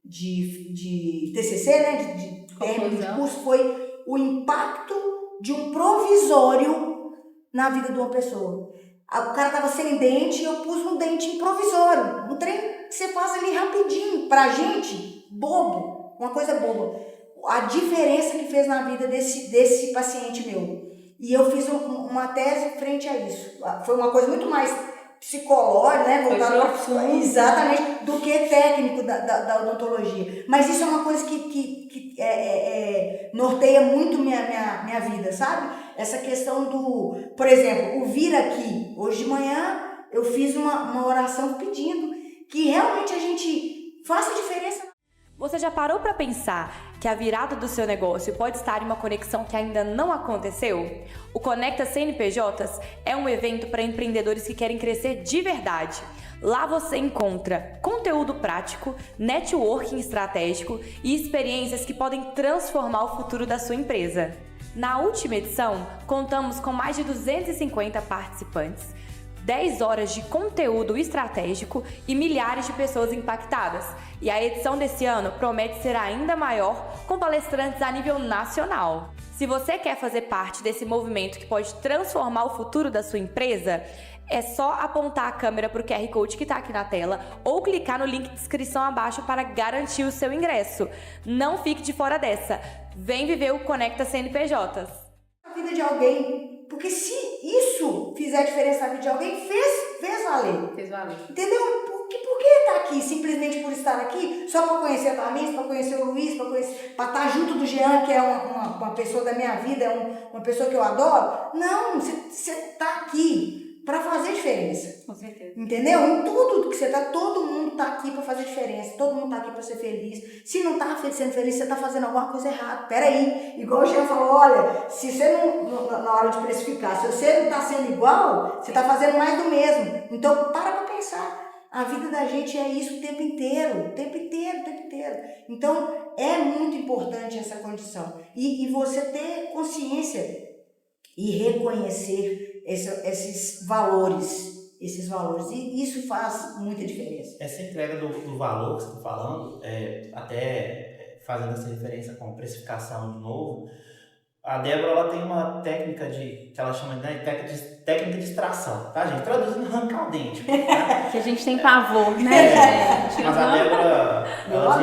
de TCC, né, de término de curso, foi o impacto de um provisório na vida de uma pessoa. O cara tava sem dente e eu pus um dente provisório, um trem que você faz ali rapidinho, pra gente, bobo, uma coisa boba. A diferença que fez na vida desse paciente meu. E eu fiz uma tese frente a isso. Foi uma coisa muito mais psicológico, né? Voltado para profundo. exatamente, do que técnico da odontologia. Mas isso é uma coisa que norteia muito minha vida, sabe? Essa questão do, por exemplo, o vir aqui. Hoje de manhã eu fiz uma oração pedindo que realmente a gente faça diferença. Você já parou para pensar que a virada do seu negócio pode estar em uma conexão que ainda não aconteceu? O Conecta CNPJs é um evento para empreendedores que querem crescer de verdade. Lá você encontra conteúdo prático, networking estratégico e experiências que podem transformar o futuro da sua empresa. Na última edição, contamos com mais de 250 participantes, 10 horas de conteúdo estratégico e milhares de pessoas impactadas. E a edição desse ano promete ser ainda maior, com palestrantes a nível nacional. Se você quer fazer parte desse movimento que pode transformar o futuro da sua empresa, é só apontar a câmera para o QR Code que está aqui na tela ou clicar no link de inscrição abaixo para garantir o seu ingresso. Não fique de fora dessa. Vem viver o Conecta CNPJs. A vida de alguém. Porque se isso fizer diferença na vida de alguém, fez valer. Fez valer. Entendeu? Por que estar aqui? Simplesmente por estar aqui? Só para conhecer a Tamiris, para conhecer o Luiz, para estar junto do Jean, que é uma pessoa da minha vida, é uma pessoa que eu adoro? Não, você está aqui para fazer diferença. Com certeza. Entendeu? Em tudo que você tá, todo mundo tá aqui para fazer diferença, todo mundo tá aqui para ser feliz. Se não tá sendo feliz, você tá fazendo alguma coisa errada. Peraí, igual o Jean falou, olha, se você não, na hora de precificar, se você não tá sendo igual, você tá fazendo mais do mesmo. Então, para pensar. A vida da gente é isso o tempo inteiro. Então, é muito importante essa condição. E você ter consciência e reconhecer esses valores. E isso faz muita diferença. Essa entrega do valor que você está falando, até fazendo essa referência com precificação de novo, a Débora ela tem uma técnica que ela chama de técnica de extração, tá, gente? Traduzindo, arrancar o dente. Né? Que a gente tem pavor, né, gente? Mas a Débora ela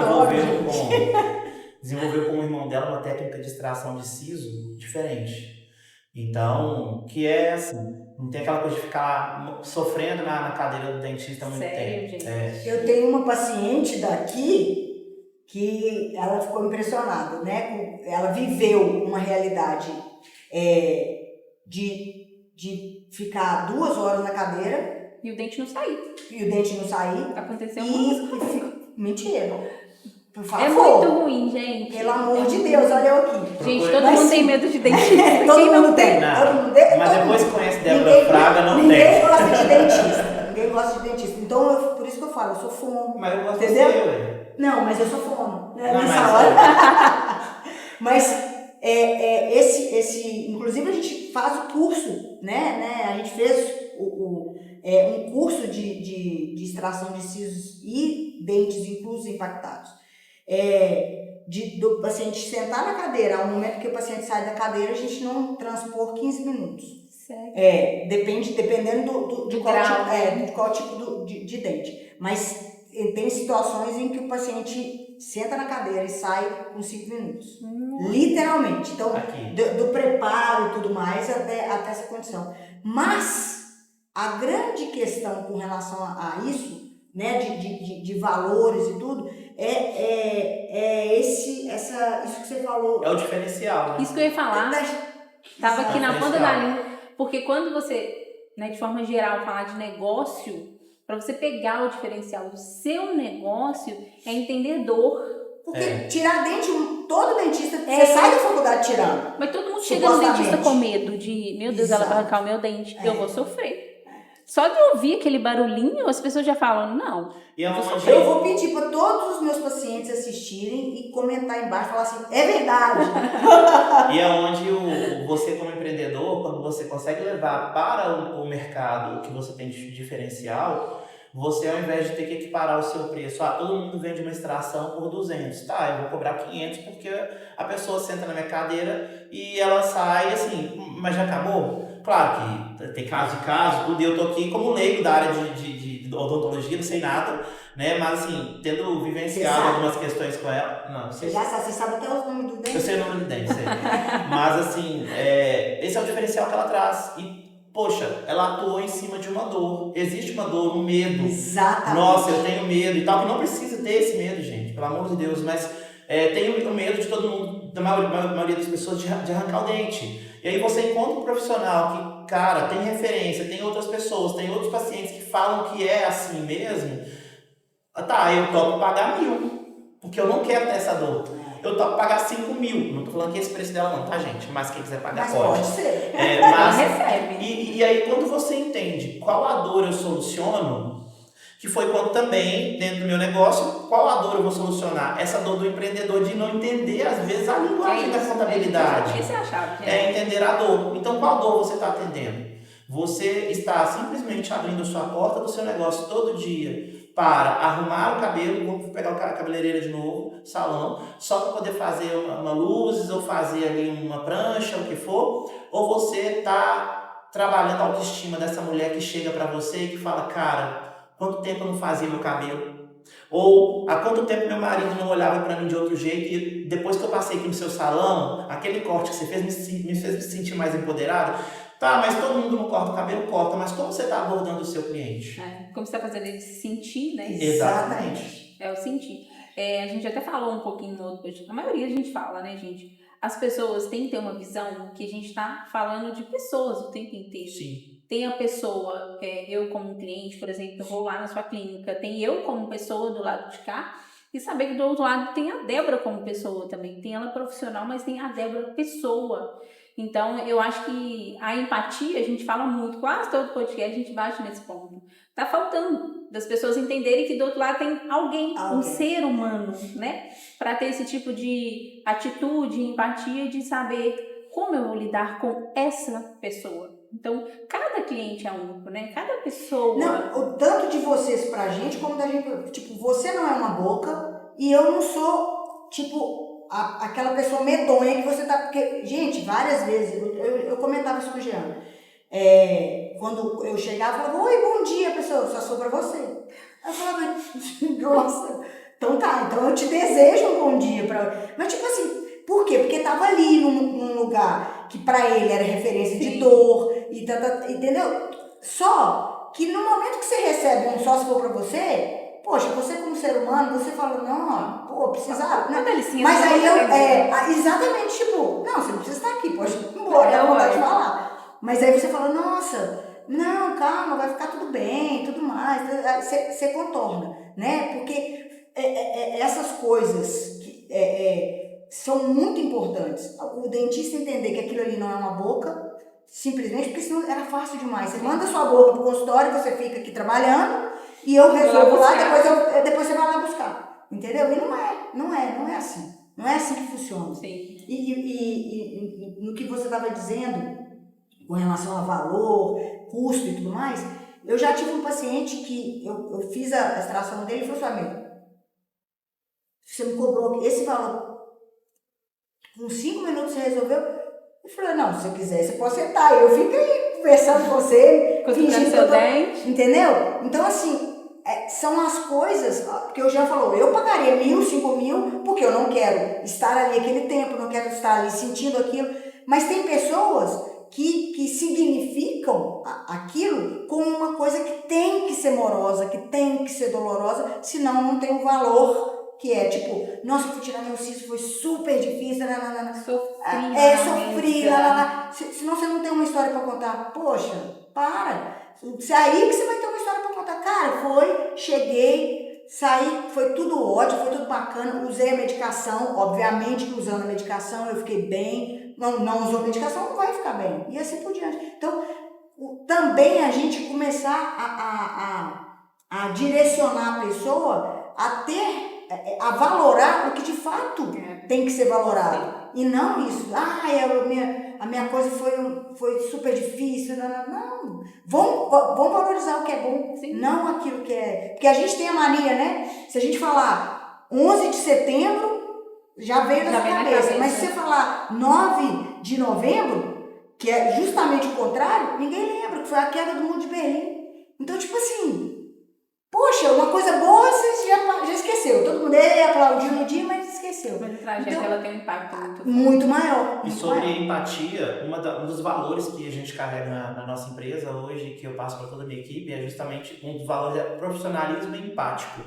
desenvolveu com o irmão dela uma técnica de extração de siso diferente. Então, que é assim, não tem aquela coisa de ficar sofrendo na cadeira do dentista há muito Sério, tempo. gente? Eu tenho uma paciente daqui que ela ficou impressionada, né? Ela viveu uma realidade de ficar 2 horas na cadeira E o dente não saiu. e o dente não sair. Aconteceu Mentira. Por É favor. muito ruim, gente. Pelo amor de Deus, olha eu aqui. Gente, todo Mas mundo tem sim. medo de dentista. Todo Quem não mundo tem. Não, Todo mundo tem. mas todo depois mundo. que conhece Débora Fraga, não Ninguém tem. gosta de dentista. Ninguém gosta de dentista. Então, por isso que eu falo, eu sou fono. Mas eu gosto de Entendeu? você, ué. Não, mas eu sou fono. Né? Não, Nessa mas- hora. Mas inclusive a gente faz o curso, né? A gente fez um curso de extração de sisos e dentes inclusos impactados. Do paciente sentar na cadeira, ao momento que o paciente sai da cadeira, a gente não transpor 15 minutos. Sério? Dependendo de qual grau, tipo, de qual tipo de dente. Mas tem situações em que o paciente senta na cadeira e sai com 5 minutos. Literalmente. Então, Aqui. do preparo e tudo mais até essa condição. Mas a grande questão com relação a isso, né, de valores e tudo, isso que você falou. É o diferencial, né? Isso que eu ia falar. Tava aqui na ponta da língua. Porque quando você, né, de forma geral, falar de negócio, para você pegar o diferencial do seu negócio, é entender dor. Porque tirar dente, todo dentista, você sai da faculdade tirando. Mas todo mundo chega no Supostamente. dentista com medo de, meu Deus, ela vai Exato. arrancar o meu dente, eu vou sofrer. Só de ouvir aquele barulhinho, as pessoas já falam, não. E é onde Eu vou pedir para todos os meus pacientes assistirem e comentar embaixo, falar assim, é verdade. E é onde você como empreendedor, quando você consegue levar para o mercado o que você tem de diferencial, você ao invés de ter que equiparar o seu preço, todo mundo vende uma extração por 200, eu vou cobrar 500 porque a pessoa senta na minha cadeira e ela sai assim, mas já acabou? Claro que tem caso de caso, tudo, e eu tô aqui como leigo da área de odontologia, não sei nada, né, mas assim, tendo vivenciado algumas questões com ela, não, Você já sabe, você sabe até os nomes do dente. eu sei o nome do dente, sei. Mas assim, esse é o diferencial que ela traz. E poxa, ela atuou em cima de uma dor. Existe uma dor, um medo. Exatamente. Nossa, eu tenho medo e tal, que não precisa ter esse medo, gente, pelo amor de Deus, mas tem o medo de todo mundo, da maioria das pessoas, de arrancar o dente. E aí você encontra um profissional que, cara, tem referência, tem outras pessoas, tem outros pacientes que falam que é assim mesmo. Tá, eu topo pagar 1.000, porque eu não quero ter essa dor. Eu topo pagar 5.000. Não tô falando que esse preço dela não, tá, gente? Mas quem quiser pagar Mas pode. pode ser. Mas, recebe. E aí, quando você entende qual a dor eu soluciono, que foi quando também, dentro do meu negócio, qual a dor eu vou solucionar? Essa dor do empreendedor de não entender, às vezes, a linguagem da contabilidade. Essa é a chave. É entender a dor. Então, qual dor você está atendendo? Você está simplesmente abrindo sua porta do seu negócio todo dia para arrumar o cabelo, vamos pegar a cabeleireira de novo, salão, só para poder fazer uma luzes ou fazer ali uma prancha, o que for, ou você está trabalhando a autoestima dessa mulher que chega para você e que fala, cara, quanto tempo eu não fazia meu cabelo? Ou há quanto tempo meu marido não olhava para mim de outro jeito e depois que eu passei aqui no seu salão, aquele corte que você fez me fez me sentir mais empoderado. Tá, mas todo mundo não corta o cabelo, corta, mas como você está abordando o seu cliente? Como você está fazendo ele se sentir, né? Exatamente. É o sentir. A gente até falou um pouquinho no outro podcast. A maioria a gente fala, né, gente? As pessoas têm que ter uma visão que a gente está falando de pessoas o tempo inteiro. Sim. Tem a pessoa, eu como cliente, por exemplo, eu vou lá na sua clínica, tem eu como pessoa do lado de cá, e saber que do outro lado tem a Débora como pessoa também. Tem ela profissional, mas tem a Débora pessoa. Então, eu acho que a empatia, a gente fala muito, quase todo podcast a gente bate nesse ponto. Tá faltando das pessoas entenderem que do outro lado tem alguém. Um ser humano, né? Para ter esse tipo de atitude, empatia, de saber como eu vou lidar com essa pessoa. Então, cada cliente é único, né? Cada pessoa... Não, tanto de vocês pra gente, como da gente... Tipo, você não é uma boca e eu não sou, tipo... aquela pessoa medonha que você tá... Porque, gente, várias vezes, eu comentava isso com o Jean. Quando eu chegava, eu falava, oi, bom dia, pessoa, só sou pra você. Aí eu falava, nossa, então tá, então eu te desejo um bom dia. Mas, tipo assim, por quê? Porque tava ali num lugar que pra ele era referência de dor, e entendeu? Só que no momento que você recebe um só se for pra você... Poxa, você como ser humano, você fala, não, pô, precisava. Né? Mas aí exatamente, tipo, não, você não precisa estar aqui, pode ir embora, dá vontade de falar. Mas aí você fala, nossa, não, calma, vai ficar tudo bem, tudo mais. Você contorna, né? Porque essas coisas que, são muito importantes. O dentista entender que aquilo ali não é uma boca, simplesmente, porque senão era fácil demais. Você manda sua boca pro consultório, você fica aqui trabalhando, e eu resolvo lá, depois você vai lá buscar. Entendeu? E não é assim. Não é assim que funciona. Sim. E no que você estava dizendo, com relação a valor, custo e tudo mais, eu já tive um paciente que eu fiz a extração dele e falou assim, amigo, você me cobrou esse valor, com 5 minutos você resolveu? Eu falei, não, se você quiser, você pode sentar. Eu fico aí conversando com você, fingindo que eu tô... Entendeu? Então, assim, são as coisas, porque eu já falou, eu pagaria 1.000, 5.000, porque eu não quero estar ali aquele tempo, não quero estar ali sentindo aquilo, mas tem pessoas que significam aquilo como uma coisa que tem que ser morosa, que tem que ser dolorosa, senão não tem um valor, que é tipo, nossa, eu fui tirar meu siso, foi super difícil, sofri, senão você não tem uma história para contar. Poxa, para. Se aí que você vai ter uma história para contar. Cara, cheguei, saí, foi tudo ótimo, foi tudo bacana, usei a medicação, obviamente que usando a medicação eu fiquei bem, não usou a medicação, não vai ficar bem, e assim por diante. Então, também a gente começar a direcionar a pessoa a valorar o que de fato tem que ser valorado. E não isso, a minha coisa foi super difícil, não. Vamos valorizar o que é bom, sim, não aquilo que é... Porque a gente tem a mania, né? Se a gente falar 11 de setembro, já veio da sua cabeça. Mas se você falar 9 de novembro, que é justamente o contrário, ninguém lembra, que foi a queda do Muro de Berlim. Então, tipo assim, Poxa, uma coisa boa você já esqueceu. Todo mundo aplaudiu no dia, mas esqueceu. Mas o trajeto Então, ela tem um impacto muito forte. muito maior. E Muito sobre maior. empatia, um dos valores que a gente carrega na nossa empresa hoje, que eu passo para toda a minha equipe, é justamente um dos valores é profissionalismo empático.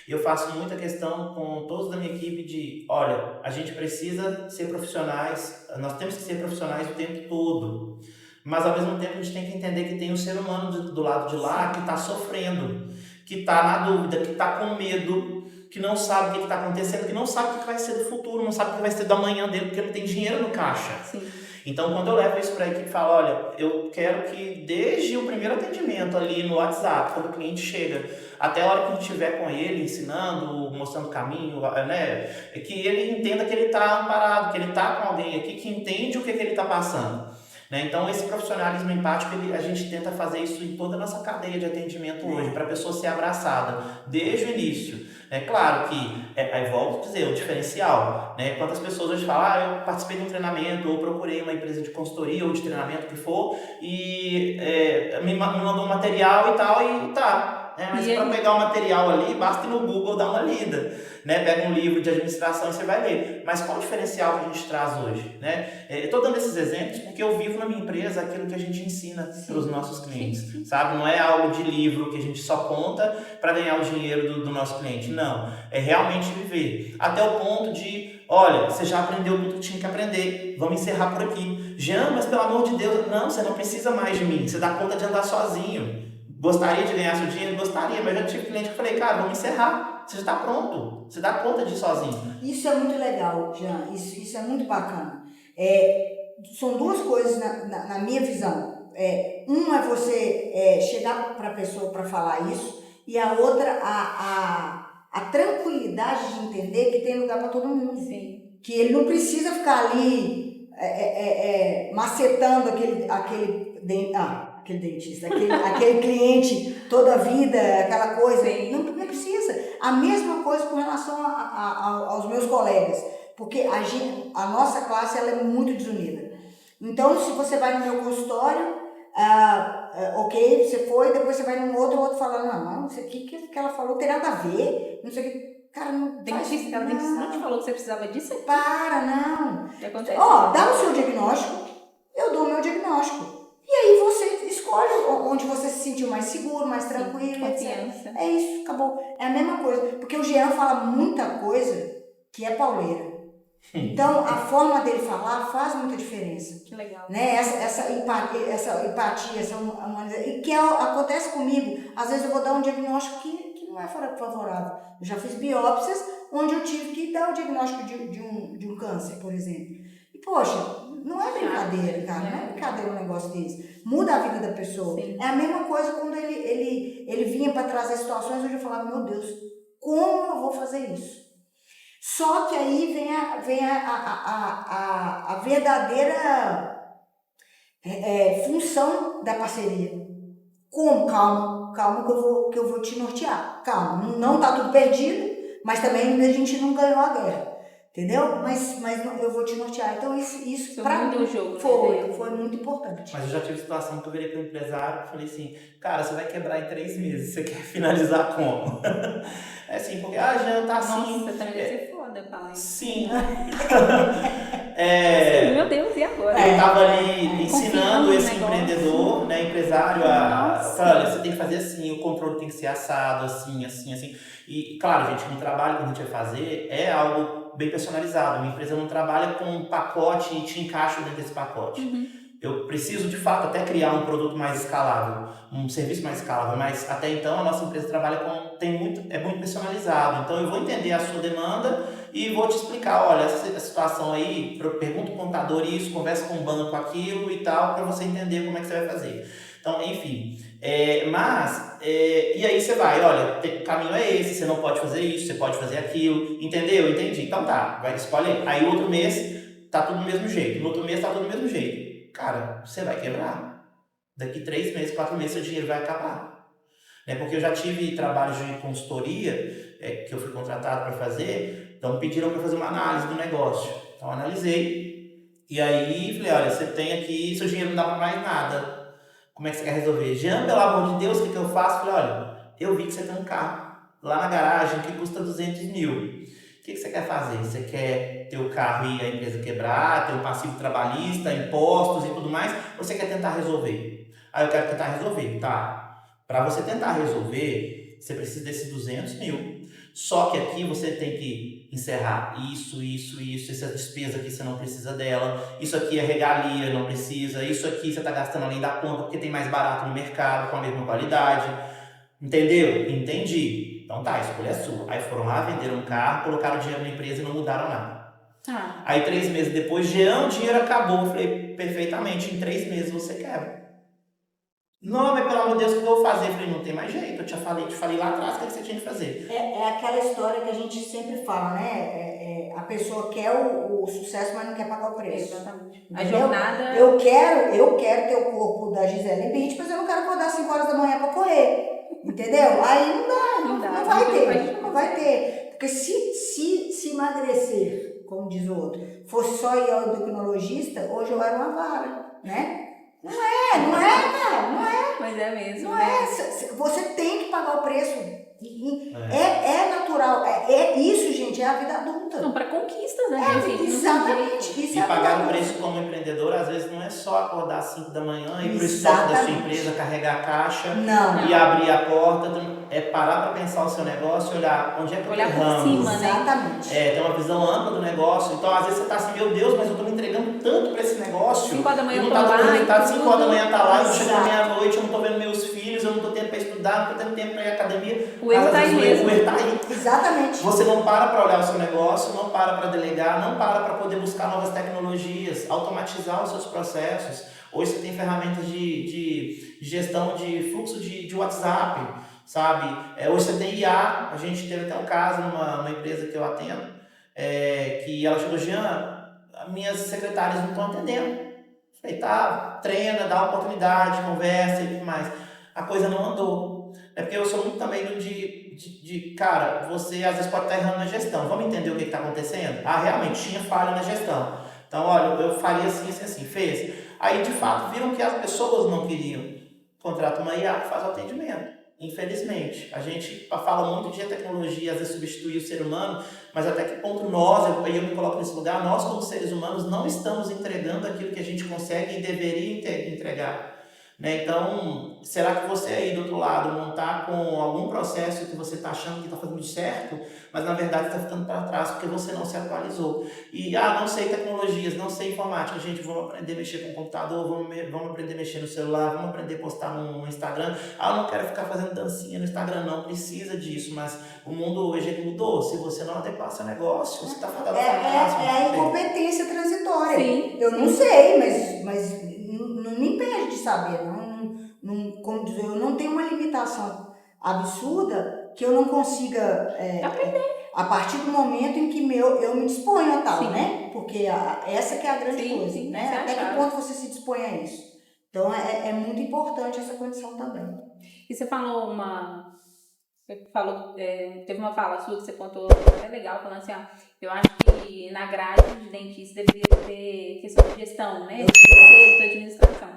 E eu faço muita questão com todos da minha equipe de, olha, a gente precisa ser profissionais, nós temos que ser profissionais o tempo todo, mas ao mesmo tempo a gente tem que entender que tem um ser humano do lado de lá que está sofrendo, que está na dúvida, que está com medo, que não sabe o que está acontecendo, que não sabe o que vai ser do futuro, não sabe o que vai ser do amanhã dele, porque não tem dinheiro no caixa. Sim. Então, quando eu levo isso para a equipe e falo, olha, eu quero que desde o primeiro atendimento ali no WhatsApp, quando o cliente chega, até a hora que a gente estiver com ele, ensinando, mostrando o caminho, né, que ele entenda que ele está amparado, que ele está com alguém aqui que entende o que ele está passando. Né? Então, esse profissionalismo empático, a gente tenta fazer isso em toda a nossa cadeia de atendimento hoje, para a pessoa ser abraçada desde o início. É claro que, aí volto a dizer, o diferencial, né? Quantas pessoas hoje falam, eu participei de um treinamento, ou procurei uma empresa de consultoria ou de treinamento, que for, e me mandou um material e tal, e tá. Mas para pegar o material ali, basta ir no Google dar uma lida, né? Pega um livro de administração e você vai ler. Mas qual o diferencial que a gente traz hoje, né? Eu estou dando esses exemplos porque eu vivo na minha empresa aquilo que a gente ensina para os nossos clientes, sabe? Não é algo de livro que a gente só conta para ganhar o dinheiro do nosso cliente, não. É realmente viver. Até o ponto de, olha, você já aprendeu tudo que tinha que aprender, vamos encerrar por aqui. Jean, mas pelo amor de Deus, não, você não precisa mais de mim, você dá conta de andar sozinho. Gostaria de ganhar seu dinheiro? Gostaria, mas já tive cliente que eu falei, cara, vamos encerrar. Você já está pronto. Você dá conta de ir sozinho. Isso é muito legal, Jean. Isso é muito bacana. São duas coisas na minha visão. Uma é você chegar para a pessoa para falar isso, e a outra, a tranquilidade de entender que tem lugar para todo mundo. Sim. Que ele não precisa ficar ali macetando aquele dentista, aquele cliente toda a vida, aquela coisa. Não precisa. A mesma coisa com relação aos meus colegas, porque a nossa classe ela é muito desunida. Então, se você vai no meu consultório, ok, você foi, depois você vai num outro, o outro fala, não, isso aqui que ela falou tem nada a ver, não sei o que. Cara, não dentista não te falou que você precisava disso aqui. Não. O que acontece? Dá o seu diagnóstico, eu dou o meu diagnóstico. E aí você escolhe onde você se sentiu mais seguro, mais tranquilo, confiança. etc. É isso, acabou. É a mesma coisa. Porque o Jean fala muita coisa que é pauleira. Então, a forma dele falar faz muita diferença. Que legal. Né? Essa empatia, essa humanização. E que acontece comigo. Às vezes eu vou dar um diagnóstico que não é favorável. Eu já fiz biópsias onde eu tive que dar o diagnóstico de um câncer, por exemplo. E, poxa, não é brincadeira, cara. Não é brincadeira um negócio desse. Muda a vida da pessoa. Sim. É a mesma coisa quando ele vinha para trazer situações onde eu falava, meu Deus, como eu vou fazer isso? Só que aí vem a verdadeira função da parceria. Como? Calma que eu vou te nortear. Calma, não tá tudo perdido, mas também a gente não ganhou a guerra. Entendeu? Mas eu vou te nortear. Então isso pra mim foi muito importante. Mas eu já tive situação que eu virei para o empresário e falei assim, cara, você vai quebrar em 3 meses, você quer finalizar como? É assim, porque já tá assim... Nossa, também deve ser foda falar isso. Sim. Meu Deus, e agora? Eu estava ali ensinando esse empreendedor, né, empresário, olha, você tem que fazer assim, o controle tem que ser assado, assim. E, claro, gente, no trabalho que a gente vai fazer é algo bem personalizado. A minha empresa não trabalha com um pacote e te encaixo dentro desse pacote. Eu preciso, de fato, até criar um produto mais escalável, um serviço mais escalável, mas até então a nossa empresa trabalha é muito personalizado. Então eu vou entender a sua demanda e vou te explicar, olha, essa situação aí, pergunta ao contador isso, conversa com o banco aquilo e tal, para você entender como é que você vai fazer. Então, enfim, e aí você vai, olha, o caminho é esse, você não pode fazer isso, você pode fazer aquilo, entendeu? Entendi, então tá, vai escolher. Aí outro mês tá tudo do mesmo jeito, no outro mês tá tudo do mesmo jeito. Cara, você vai quebrar. Daqui 3 meses, 4 meses, seu dinheiro vai acabar. Porque eu já tive trabalhos de consultoria que eu fui contratado para fazer, então pediram para fazer uma análise do negócio. Então eu analisei, e aí falei, olha, você tem aqui, seu dinheiro não dá para mais nada. Como é que você quer resolver? Jean, pelo amor de Deus, o que eu faço? Falei, olha, eu vi que você tem um carro lá na garagem que custa 200 mil. O que você quer fazer? Você quer ter o carro e a empresa quebrar, ter um passivo trabalhista, impostos e tudo mais? Ou você quer tentar resolver? Aí eu quero tentar resolver, tá? Para você tentar resolver, você precisa desses 200 mil. Só que aqui você tem que encerrar isso, essa despesa aqui você não precisa dela, isso aqui é regalia, não precisa, isso aqui você está gastando além da conta porque tem mais barato no mercado com a mesma qualidade. Entendeu? Entendi. Então tá, a escolha é sua. Aí foram lá, venderam um carro, colocaram dinheiro na empresa e não mudaram nada. Aí 3 meses depois, Jean, o dinheiro acabou. Eu falei, perfeitamente, em 3 meses você quebra. Não, mas pelo amor de Deus, o que eu vou fazer? Eu falei, não tem mais jeito, eu te falei lá atrás o que você tinha que fazer. É aquela história que a gente sempre fala, né? A pessoa quer o sucesso, mas não quer pagar o preço. Exatamente. Entendeu? A jornada... Eu quero ter o corpo da Gisele Bündchen, mas eu não quero acordar às 5 horas da manhã para correr. Entendeu? Aí não vai ter. Porque se emagrecer, como diz o outro, fosse só ir ao endocrinologista, hoje eu era uma vara, né? Não é, cara, não é. Mas é mesmo, não né? é. Você tem que pagar o preço. É natural. Isso, gente, é a vida adulta. Não, para conquistas, né? Exatamente. Isso E é pagar o preço como empreendedor, às vezes, não é só acordar às 5 da manhã, ir pro estoque da sua empresa, carregar a caixa e abrir a porta. É parar para pensar o seu negócio e olhar onde é que eu tô errando. Por cima, né? Exatamente. Ter uma visão ampla do negócio. Então, às vezes, você tá assim, meu Deus, mas eu tô me entregando tanto para esse negócio. 5 horas da manhã e não eu tá tô dando lá. resultado, 5 horas da manhã tá lá, eu chego Exato. meia-noite, eu não tô vendo meus filhos, eu não tô tendo para estudar, não tô tendo tempo para ir à academia. O erro tá aí mesmo. O erro tá aí. Exatamente. Você não para olhar o seu negócio, não para delegar, não para poder buscar novas tecnologias, automatizar os seus processos. Hoje você tem ferramentas de gestão de fluxo de WhatsApp, sabe? Hoje você tem IA, a gente teve até um caso numa empresa que eu atendo, que ela chegou, Jean, minhas secretárias não estão atendendo. Falei, tá, treina, dá oportunidade, conversa e tudo mais. A coisa não andou. É porque eu sou muito também de cara, você às vezes pode estar errando na gestão. Vamos entender o que está acontecendo? Realmente tinha falha na gestão. Então, olha, eu faria assim, fez. Aí, de fato, viram que as pessoas não queriam. Contrata uma IA que faz o atendimento. Infelizmente, a gente fala muito de tecnologia, às vezes substituir o ser humano, mas até que ponto nós, eu me coloco nesse lugar, nós como seres humanos não estamos entregando aquilo que a gente consegue e deveria entregar. Né? Então, será que você aí do outro lado não está com algum processo que você está achando que está fazendo certo, mas na verdade está ficando para trás porque você não se atualizou? E, não sei tecnologias, não sei informática, gente, vamos aprender a mexer com o computador, vamos aprender a mexer no celular, vamos aprender a postar no Instagram. Eu não quero ficar fazendo dancinha no Instagram, não precisa disso, mas o mundo hoje ele mudou. Se você não adequar seu negócio, você está fadado ao fracasso. É a incompetência transitória. Sim. Eu não sei, mas não me impede de saber, como dizer, eu não tenho uma limitação absurda que eu não consiga aprender. A partir do momento em que eu me disponho a tal, né? Porque essa que é a grande coisa, sim, né? Até que ponto você se dispõe a isso. Então é muito importante essa condição também. E você falou teve uma fala sua que você contou até legal, falando assim, eu acho que na grade de dentista deveria ter questão de gestão, né? De administração.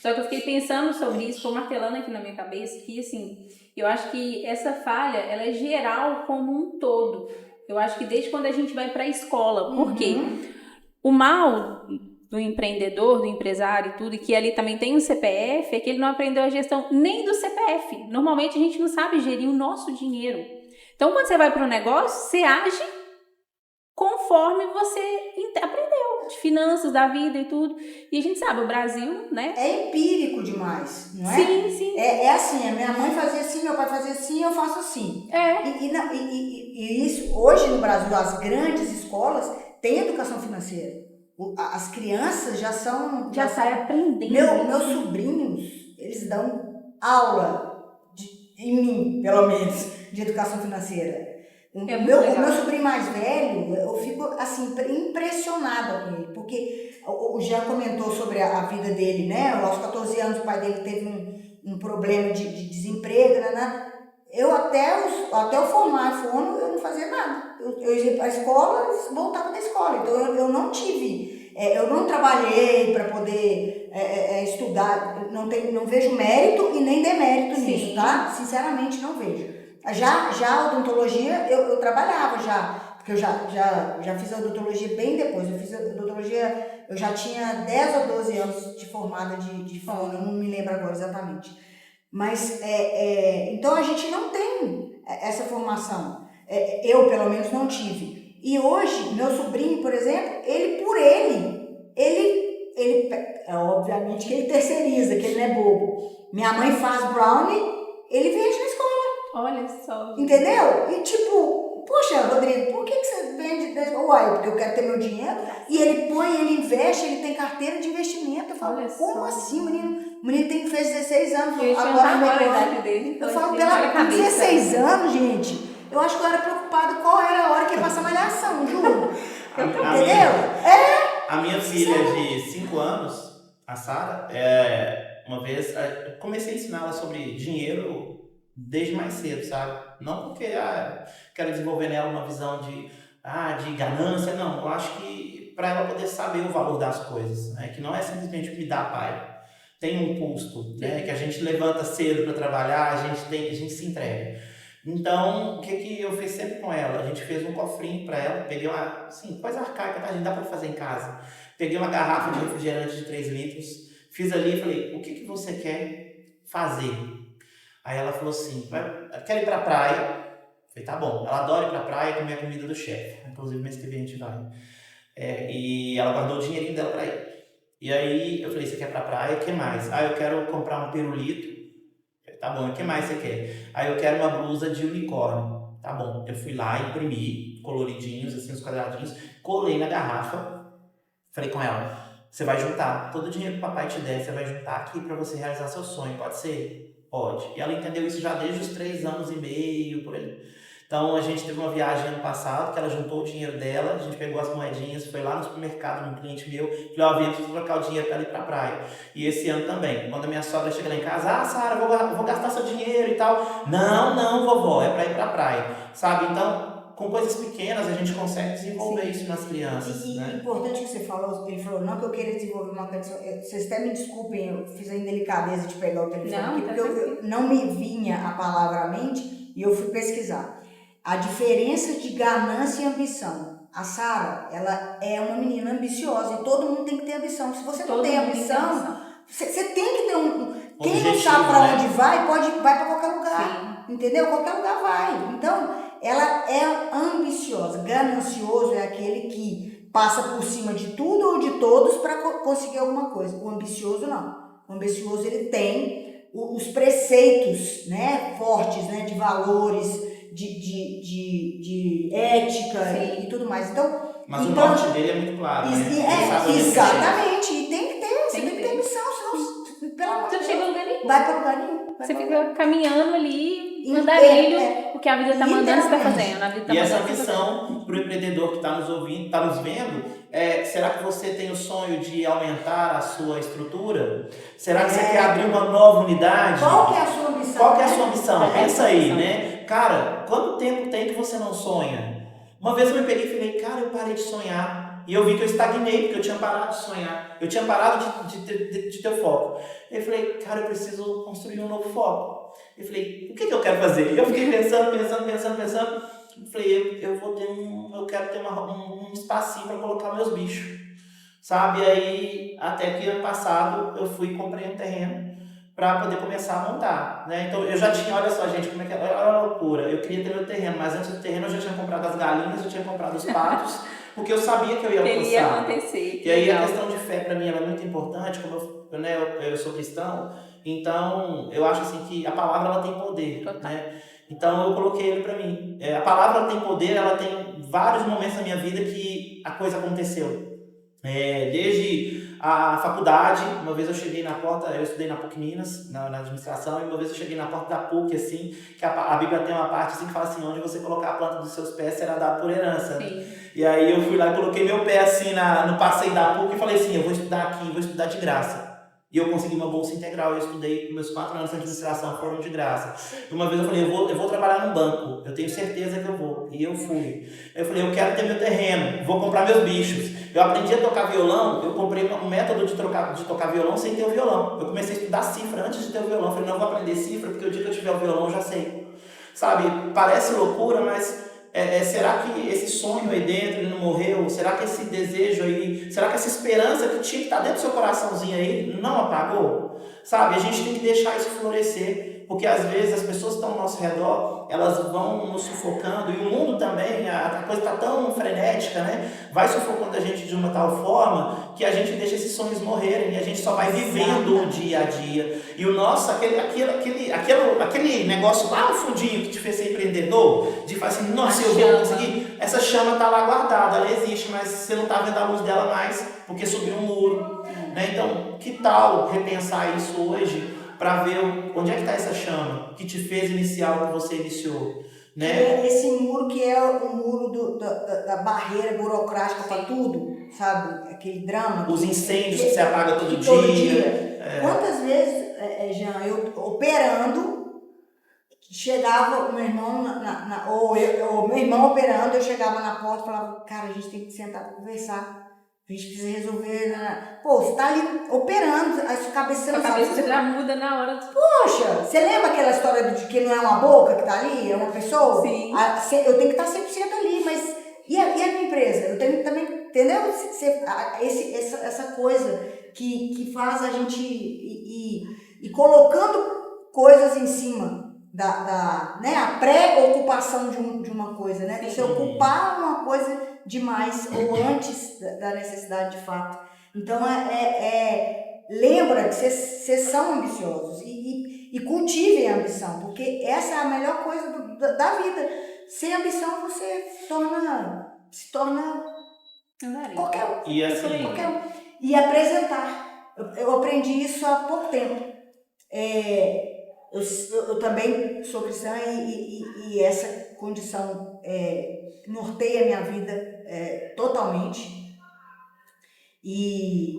Só que eu fiquei pensando sobre isso, estou martelando aqui na minha cabeça, que assim, eu acho que essa falha, ela é geral como um todo. Eu acho que desde quando a gente vai para a escola, porque o mal do empreendedor, do empresário e tudo, e que ali também tem um CPF, é que ele não aprendeu a gestão nem do CPF. Normalmente a gente não sabe gerir o nosso dinheiro. Então, quando você vai para um negócio, você age conforme você aprendeu, de finanças, da vida e tudo. E a gente sabe, o Brasil, né? É empírico demais, não é? Sim. É assim, a minha mãe fazia assim, meu pai fazia assim, eu faço assim. E isso, hoje no Brasil, as grandes escolas têm educação financeira. As crianças já saem aprendendo. Meus sobrinhos, eles dão aula, em mim, pelo menos, de educação financeira. O meu sobrinho mais velho, eu fico assim, impressionada com ele, porque o Jean comentou sobre a vida dele, né? Aos 14 anos o pai dele teve um problema de desemprego, né? Eu até eu formar fono, eu não fazia nada. Eu ia para a escola e voltava da escola. Então eu não tive Eu não trabalhei para poder estudar, não vejo mérito e nem demérito nisso, tá? Sinceramente, não vejo. Já a odontologia, eu trabalhava já, porque eu já fiz a odontologia bem depois. Eu fiz a odontologia, eu já tinha 10 ou 12 anos de formada de fono, eu não me lembro agora exatamente. Mas, então a gente não tem essa formação. Eu, pelo menos, não tive. E hoje, meu sobrinho, por exemplo, ele obviamente que ele terceiriza, que ele não é bobo. Minha mãe faz brownie, ele vende na escola. Olha só. Entendeu? E tipo, poxa, Rodrigo, por que você vende? Uai, porque eu quero ter meu dinheiro. E ele ele investe, ele tem carteira de investimento. Eu falo, como assim, menino? O menino fez 16 anos. Agora a idade dele. Então eu falo, com 16 anos, gente, eu acho que eu era preocupada qual era a hora que ia passar malhação, juro. Entendeu? A minha filha de 5 anos, a Sara, uma vez, eu comecei a ensinar-ela sobre dinheiro desde mais cedo, sabe? Não porque quero desenvolver nela uma visão de ganância, não. Eu acho que para ela poder saber o valor das coisas, né? Que não é simplesmente me dar pai. Tem um custo, né? Que a gente levanta cedo para trabalhar, a gente se entrega. Então, o que eu fiz sempre com ela? A gente fez um cofrinho para ela, peguei uma, assim, coisa arcaica, a gente dá para fazer em casa. Peguei uma garrafa de refrigerante de 3 litros, fiz ali e falei, o que você quer fazer? Aí ela falou assim, quer ir pra praia? Eu falei, tá bom. Ela adora ir pra praia e comer a comida do chefe. Inclusive, mês que vem a gente vai. E ela guardou o dinheirinho dela pra ir. E aí, eu falei, você quer ir pra praia? O que mais? Eu quero comprar um pirulito. Eu falei, tá bom, e o que mais você quer? Aí, eu quero uma blusa de unicórnio. Tá bom. Eu fui lá, imprimi, coloridinhos, assim, os quadradinhos. Colei na garrafa. Falei com ela, você vai juntar todo o dinheiro que o papai te der, você vai juntar aqui pra você realizar seu sonho, pode ser? Pode. E ela entendeu isso já desde os 3 anos e meio, por aí. Então, a gente teve uma viagem ano passado, que ela juntou o dinheiro dela, a gente pegou as moedinhas, foi lá no supermercado, num cliente meu, falei, vim trocar o dinheiro para ela ir pra praia. E esse ano também, quando a minha sogra chega lá em casa, Sara, vou gastar seu dinheiro e tal. Não, vovó, é para ir pra praia, sabe? Então, com coisas pequenas, a gente consegue desenvolver isso nas crianças. E né? importante que você falou, ele falou, não que eu queira desenvolver uma coisa, vocês até me desculpem, eu fiz a indelicadeza de pegar o telefone aqui, porque eu não me vinha a palavra à mente e eu fui pesquisar. A diferença de ganância e ambição. A Sara, ela é uma menina ambiciosa e todo mundo tem que ter ambição. Se você não tem ambição, você tem que ter quem não sabe para onde vai para qualquer lugar. Sim. Entendeu? Qualquer lugar vai. Então, ela é ambiciosa. Ganancioso é aquele que passa por cima de tudo ou de todos para conseguir alguma coisa. O ambicioso não. O ambicioso ele tem os preceitos, né, fortes, né, de valores, de ética e tudo mais. Mas o norte dele é muito claro, né? Exatamente. E tem que ter, você tem que ter missão, senão pelo amor de Deus, chega lugar nenhum. vai para lugar nenhum. Você fica caminhando ali, andarilho, porque a vida tá mandando, você tá fazendo. A vida tá e essa missão para o empreendedor que está nos ouvindo, está nos vendo, será que você tem o sonho de aumentar a sua estrutura? Será que você quer abrir uma nova unidade? Qual que é a sua missão? Qual que é a sua missão? Pensa aí, né? Cara, quanto tempo tem que você não sonha? Uma vez eu me peguei e falei, cara, eu parei de sonhar. E eu vi que eu estagnei, porque eu tinha parado de sonhar. Eu tinha parado de ter foco. Eu falei, cara, eu preciso construir um novo foco. Eu falei, o que eu quero fazer? E eu fiquei pensando. Eu falei, eu quero ter um espacinho para colocar meus bichos. Sabe? E aí, até que ano passado, eu fui e comprei um terreno para poder começar a montar, né? Então, eu já tinha, olha só, gente, como é que olha a loucura. Eu queria ter meu terreno, mas antes do terreno eu já tinha comprado as galinhas, eu tinha comprado os patos, porque eu sabia que eu ia alcançar. Ia acontecer. E aí a questão de fé para mim ela é muito importante, como eu sou cristão, então eu acho assim que a palavra ela tem poder, né? Então eu coloquei ele para mim. A palavra tem poder, ela tem vários momentos na minha vida que a coisa aconteceu. Desde a faculdade, uma vez eu cheguei na porta, eu estudei na PUC Minas, na administração, e uma vez eu cheguei na porta da PUC, assim, que a Bíblia tem uma parte assim que fala assim, onde você colocar a planta dos seus pés será dado por herança. Sim. E aí eu fui lá e coloquei meu pé assim no passeio da PUC e falei assim, eu vou estudar aqui, vou estudar de graça. E eu consegui uma bolsa integral, eu estudei, meus 4 anos de administração foram de graça. Uma vez eu falei, eu vou trabalhar num banco, eu tenho certeza que eu vou. E eu fui. Eu falei, eu quero ter meu terreno, vou comprar meus bichos. Eu aprendi a tocar violão, eu comprei um método de tocar violão sem ter o violão. Eu comecei a estudar cifra antes de ter o violão. Eu falei, não, eu vou aprender cifra, porque o dia que eu tiver o violão eu já sei. Sabe, parece loucura, mas será que esse sonho aí dentro, ele não morreu? Será que esse desejo aí, será que essa esperança que tinha que estar dentro do seu coraçãozinho aí não apagou? Sabe, a gente tem que deixar isso florescer, porque às vezes as pessoas que estão ao nosso redor, elas vão nos sufocando, e o mundo também, a coisa está tão frenética, né? Vai sufocando a gente de uma tal forma que a gente deixa esses sonhos morrerem e a gente só vai vivendo o dia a dia. E o nosso, aquele negócio lá no fundinho que te fez ser empreendedor, de falar assim, nossa, eu vou conseguir, essa chama está lá guardada, ela existe, mas você não está vendo a luz dela mais porque subiu um muro. Né? Então, que tal repensar isso hoje para ver onde é que está essa chama que te fez iniciar o que você iniciou? Né? Esse muro que é o muro da barreira burocrática para tudo, sabe? Aquele drama. Os incêndios que você apaga todo dia. Quantas vezes, Jean, eu operando, chegava o meu irmão, ou meu irmão operando, eu chegava na porta e falava, cara, a gente tem que sentar para conversar. A gente precisa resolver. Pô, você tá ali operando, a sua cabeça não sabe. A cabeça já muda na hora. Poxa, você lembra aquela história de que não é uma boca que tá ali, é uma pessoa? Sim. Eu tenho que estar 100% ali, mas e a minha empresa? Eu tenho também, entendeu? Essa coisa que faz a gente ir colocando coisas em cima né, a pré-ocupação de uma coisa, né? Você ocupar uma coisa demais ou antes da necessidade de fato. Então, lembra que vocês são ambiciosos e cultivem a ambição, porque essa é a melhor coisa da vida. Sem ambição, você se torna qualquer um. E assim, qualquer um. E apresentar. Eu aprendi isso há pouco tempo. Eu também sou cristã e essa condição norteia a minha vida totalmente. E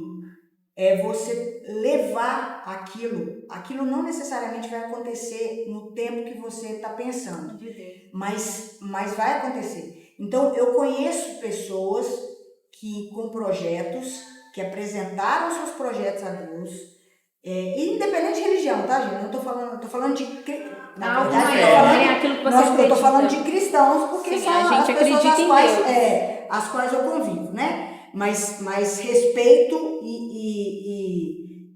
você levar aquilo não necessariamente vai acontecer no tempo que você está pensando, mas vai acontecer. Então, eu conheço pessoas com projetos, que apresentaram seus projetos a Deus, independente de religião, tá, gente? Eu não tô falando de... Na verdade, aquilo que você eu tô falando de cristãos, porque sim, são a gente as pessoas acredita as quais eu convivo, né? Mas respeito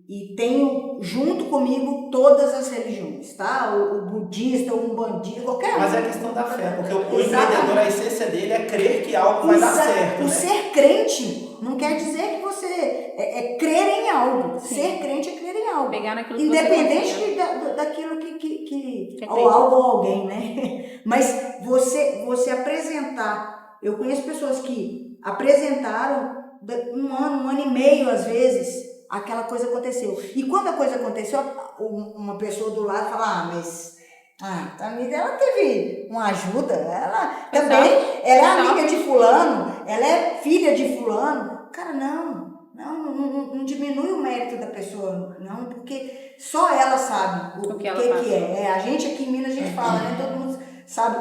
e tenho junto comigo todas as religiões, tá? O budista, o umbandista, qualquer um. Mas é a questão da fé, porque o empreendedor, a essência dele é crer que algo vai dar certo. O ser crente não quer dizer que você crer em algo. Sim. Ser crente é crer em algo. Pegar naquilo que independente você daquilo que ou algo ou alguém, né? Mas você apresentar. Eu conheço pessoas que apresentaram um ano e meio, às vezes, aquela coisa aconteceu. E quando a coisa aconteceu, uma pessoa do lado fala, mas a amiga, ela teve uma ajuda, ela também, ela é amiga de fulano, ela é filha de fulano. Cara, não diminui o mérito da pessoa, não, porque só ela sabe o que é. A gente aqui em Minas, a gente fala, né? Todo mundo sabe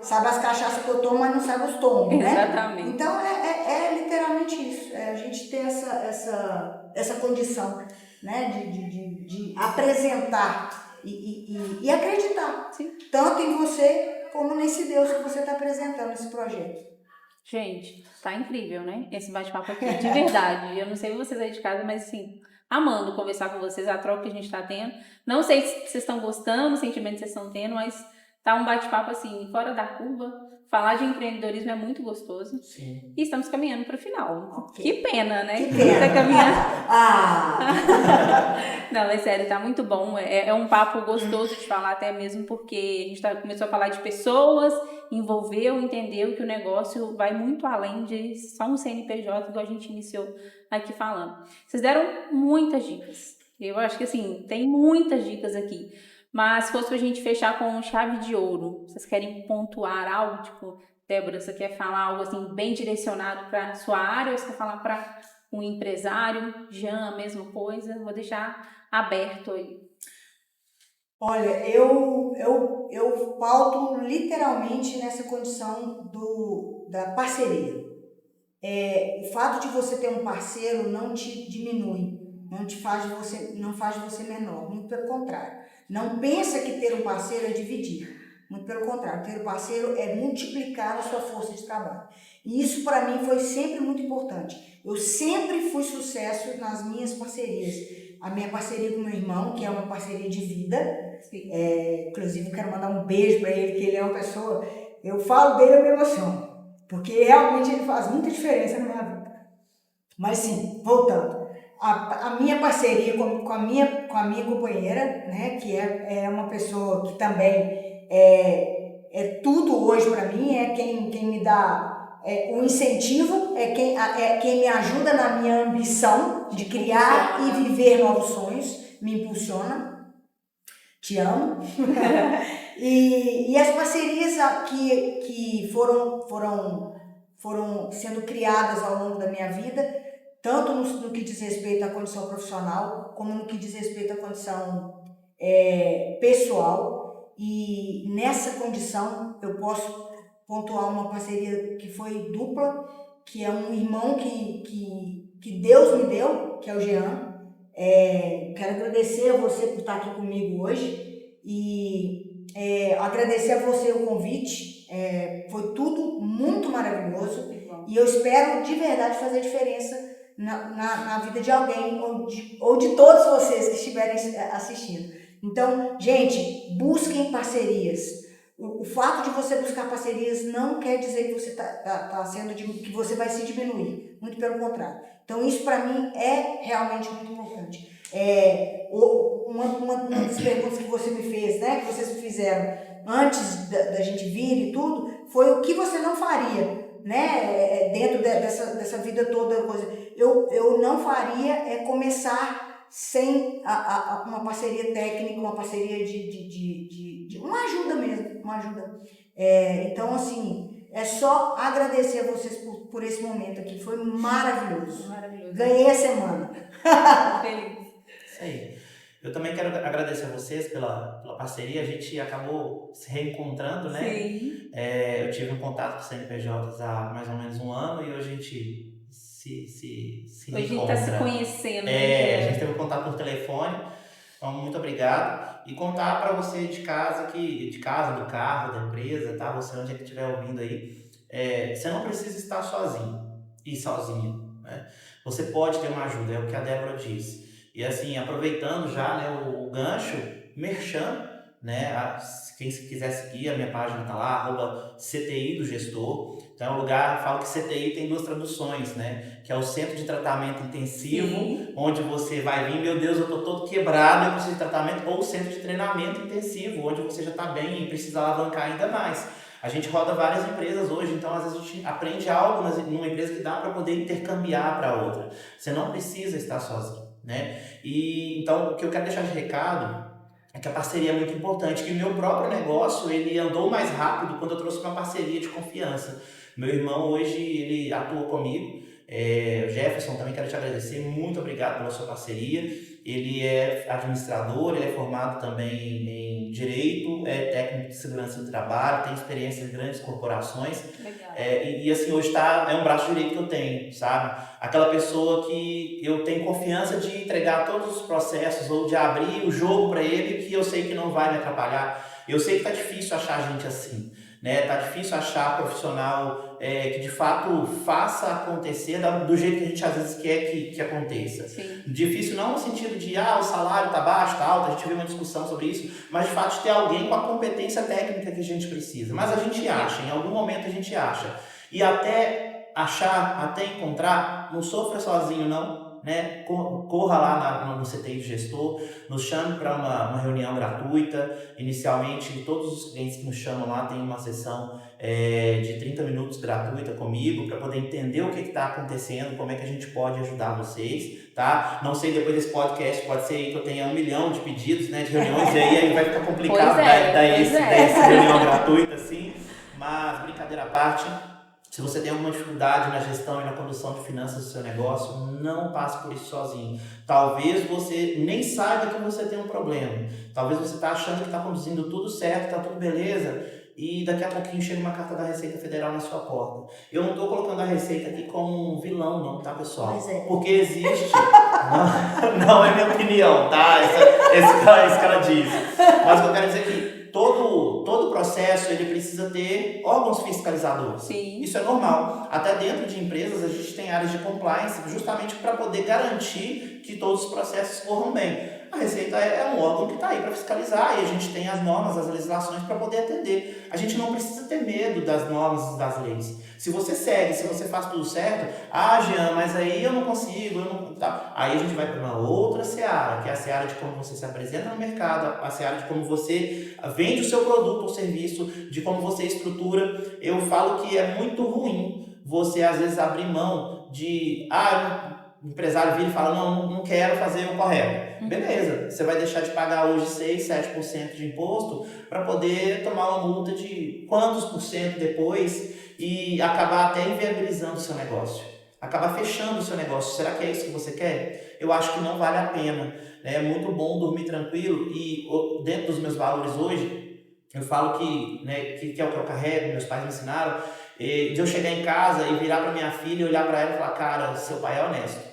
as cachaças que eu tomo, mas não sabe os tomos, né? Exatamente. Então, é literalmente isso. A gente tem essa condição, né? De apresentar e acreditar. Sim. Tanto em você, como nesse Deus que você está apresentando esse projeto. Gente, tá incrível, né? Esse bate-papo aqui, de verdade. Eu não sei vocês aí de casa, mas assim, amando conversar com vocês, a troca que a gente tá tendo. Não sei se vocês estão gostando, o sentimento que vocês estão tendo, mas tá um bate-papo assim, fora da curva. Falar de empreendedorismo é muito gostoso. Sim. E estamos caminhando para o final. Okay. Que pena, né? Que pena. Tá caminhando. Ah! Não, é sério, tá muito bom. É um papo gostoso de falar, até mesmo porque a gente começou a falar de pessoas, envolveu, entendeu que o negócio vai muito além de só um CNPJ, igual a gente iniciou aqui falando. Vocês deram muitas dicas. Eu acho que assim, tem muitas dicas aqui. Mas se fosse pra gente fechar com chave de ouro, vocês querem pontuar algo? Tipo, Débora, você quer falar algo assim bem direcionado pra sua área ou você quer falar pra um empresário. Jean, a mesma coisa. Vou deixar aberto aí. Olha, eu pauto literalmente nessa condição da parceria. O fato de você ter um parceiro não te diminui, não faz de você menor, muito pelo contrário. Não pensa que ter um parceiro é dividir, muito pelo contrário, ter um parceiro é multiplicar a sua força de trabalho. E isso para mim foi sempre muito importante. Eu sempre fui sucesso nas minhas parcerias. A minha parceria com meu irmão, que é uma parceria de vida, inclusive eu quero mandar um beijo para ele, que ele é uma pessoa, eu falo dele, eu me emociono. Porque realmente ele faz muita diferença na minha vida. Mas sim, voltando. A minha parceria com a minha companheira, né, que é uma pessoa que também é tudo hoje para mim, é quem me dá o incentivo, é quem me ajuda na minha ambição de criar e viver novos sonhos, me impulsiona. Te amo. E as parcerias que foram sendo criadas ao longo da minha vida, tanto no que diz respeito à condição profissional, como no que diz respeito à condição pessoal. E nessa condição eu posso pontuar uma parceria que foi dupla, que é um irmão que Deus me deu, que é o Jean. Quero agradecer a você por estar aqui comigo hoje e agradecer a você o convite. Foi tudo muito maravilhoso e eu espero de verdade fazer diferença na vida de alguém ou de todos vocês que estiverem assistindo. Então, gente, busquem parcerias. O fato de você buscar parcerias não quer dizer que você que você vai se diminuir, muito pelo contrário. Então isso para mim é realmente muito importante. Uma das perguntas que você me fez, né, que vocês me fizeram antes da gente vir e tudo, foi o que você não faria, né, dentro dessa vida toda coisa. Eu não faria começar sem uma parceria técnica, uma parceria de uma ajuda mesmo, uma ajuda. Então, assim, é só agradecer a vocês por esse momento aqui, foi maravilhoso. Maravilhoso. Ganhei a semana. Feliz. Isso aí. Eu também quero agradecer a vocês pela parceria, a gente acabou se reencontrando, né? Sim. Eu tive um contato com o CNPJ há mais ou menos um ano e hoje a gente se Hoje a gente encontra. está se conhecendo. A gente teve um contato por telefone, então muito obrigado. E contar para você de casa, do carro, da empresa, tá? Você onde é que estiver ouvindo aí, você não precisa estar sozinho e sozinho, né? Você pode ter uma ajuda, é o que a Débora disse. E assim, aproveitando já, né, o gancho, merchan, né? Quem quiser seguir, a minha página tá lá, @CTI do Gestor. Então é um lugar, falo que CTI tem duas traduções, né? Que é o Centro de Tratamento Intensivo, Sim. onde você vai vir, meu Deus, eu tô todo quebrado, eu preciso de tratamento, ou o Centro de Treinamento Intensivo, onde você já tá bem e precisa alavancar ainda mais. A gente roda várias empresas hoje, então às vezes a gente aprende algo numa empresa que dá para poder intercambiar para outra. Você não precisa estar sozinho, né? E então o que eu quero deixar de recado é que a parceria é muito importante, que o meu próprio negócio, ele andou mais rápido quando eu trouxe uma parceria de confiança. Meu irmão hoje, ele atua comigo, Jefferson, também quero te agradecer, muito obrigado pela sua parceria. Ele é administrador, ele é formado também em Direito, é técnico de segurança do trabalho, tem experiência em grandes corporações. Legal. E assim, hoje é um braço direito que eu tenho, sabe? Aquela pessoa que eu tenho confiança de entregar todos os processos ou de abrir o jogo para ele, que eu sei que não vai me atrapalhar. Eu sei que tá difícil achar gente assim, né? Tá difícil achar profissional que de fato faça acontecer do jeito que a gente às vezes quer que aconteça. Sim. Difícil não no sentido de o salário tá baixo, tá alto, a gente viu uma discussão sobre isso, mas de fato de ter alguém com a competência técnica que a gente precisa. Mas a gente acha, em algum momento a gente acha. E até achar, até encontrar, não sofra sozinho não, né? Corra lá no CTI do Gestor, nos chame para uma reunião gratuita. Inicialmente, todos os clientes que nos chamam lá tem uma sessão de 30 minutos gratuita comigo para poder entender o que está acontecendo, como é que a gente pode ajudar vocês, tá? Não sei, depois desse podcast pode ser aí que eu tenha 1 milhão de pedidos, né, de reuniões e aí vai ficar complicado dar essa reunião gratuita assim, mas brincadeira à parte, Se você tem alguma dificuldade na gestão e na condução de finanças do seu negócio, não passe por isso sozinho. Talvez você nem saiba que você tem um problema. Talvez você está achando que está conduzindo tudo certo, está tudo beleza, e daqui a pouquinho chega uma carta da Receita Federal na sua porta. Eu não estou colocando a Receita aqui como um vilão, não, tá, pessoal? Pois é. Porque existe... não é minha opinião, tá? Esse cara diz. Mas o que eu quero dizer é que todo processo ele precisa ter órgãos fiscalizadores. Sim. Isso é normal. Até dentro de empresas a gente tem áreas de compliance justamente para poder garantir que todos os processos corram bem. A Receita é um órgão que está aí para fiscalizar e a gente tem as normas, as legislações para poder atender. A gente não precisa ter medo das normas e das leis. Se você segue, se você faz tudo certo, Jean, mas aí eu não consigo, tá. Aí a gente vai para uma outra seara, que é a seara de como você se apresenta no mercado, a seara de como você vende o seu produto ou serviço, de como você estrutura. Eu falo que é muito ruim você às vezes abrir mão de... o empresário vira e fala, não quero fazer o correto. Beleza, você vai deixar de pagar hoje 6, 7% de imposto para poder tomar uma multa de quantos por cento depois e acabar até inviabilizando o seu negócio. Acabar fechando o seu negócio. Será que é isso que você quer? Eu acho que não vale a pena. É muito bom dormir tranquilo e dentro dos meus valores hoje, eu falo que é o que eu carrego, meus pais me ensinaram, de eu chegar em casa e virar para minha filha e olhar para ela e falar, cara, seu pai é honesto.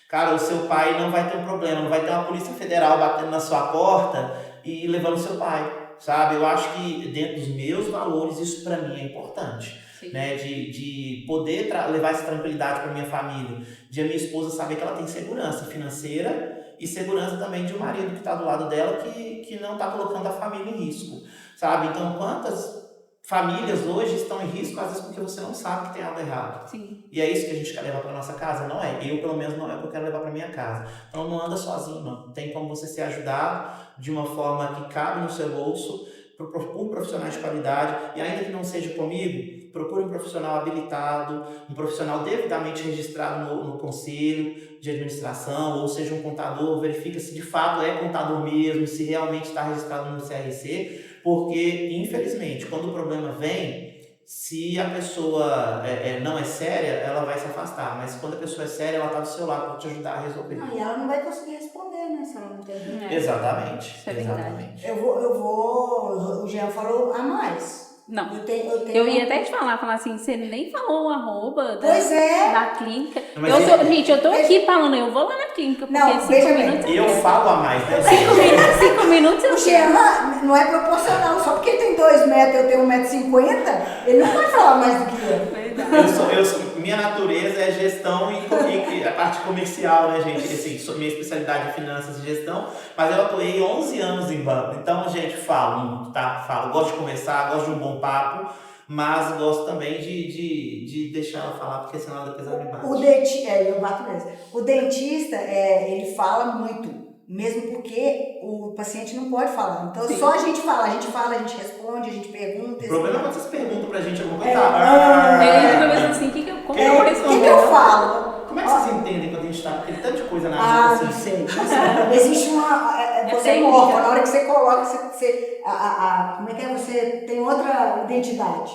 Cara, o seu pai não vai ter um problema, não vai ter uma polícia federal batendo na sua porta e levando o seu pai, sabe? Eu acho que dentro dos meus valores isso para mim é importante, né? De poder levar essa tranquilidade para minha família, de a minha esposa saber que ela tem segurança financeira e segurança também de um marido que está do lado dela que não está colocando a família em risco, sabe? Então, quantas famílias hoje estão em risco, às vezes porque você não sabe que tem algo errado. Sim. E é isso que a gente quer levar para nossa casa? Não é. Eu, pelo menos, não é o que eu quero levar para minha casa. Então, não anda sozinho, não. Tem como você ser ajudado de uma forma que cabe no seu bolso, por profissionais de qualidade. E ainda que não seja comigo, procure um profissional habilitado, um profissional devidamente registrado no conselho de administração, ou seja, um contador. Verifica se de fato é contador mesmo, se realmente está registrado no CRC. Porque, infelizmente, quando o problema vem, se a pessoa não é séria, ela vai se afastar. Mas quando a pessoa é séria, ela está do seu lado para te ajudar a resolver. E ela não vai conseguir responder, né? Se ela não entender. Exatamente. Isso é exatamente. O Jean falou a mais. Não. Eu ia até te falar assim, você nem falou o arroba da clínica. Mas eu tô aqui falando, eu vou lá na clínica, porque não, 5 minutos... Eu falo a mais, né? 5 minutos eu O Jean não é proporcional, só porque ele tem 2 metros e eu tenho 1,50 m, ele não vai falar mais do que eu. Minha natureza é gestão e a parte comercial, né, gente? Assim, minha especialidade é finanças e gestão, mas eu atuei 11 anos em banco. Então, gente, falo muito, tá? Falo, gosto de conversar, gosto de um bom papo, mas gosto também de deixar ela falar, porque senão depois ela me bate. Eu bato mesmo. O dentista, ele fala muito. Mesmo porque o paciente não pode falar. Então, só a gente fala, a gente responde, a gente pergunta. O problema é quando vocês perguntam pra gente alguma coisa. Eu fico pensando assim, como eu respondo? O que eu falo? Como é que vocês entendem quando a gente tá com aquele tanto de coisa na vida? Não sei. Existe uma... Você morfa, na hora que você coloca, como é que é? Você tem outra identidade.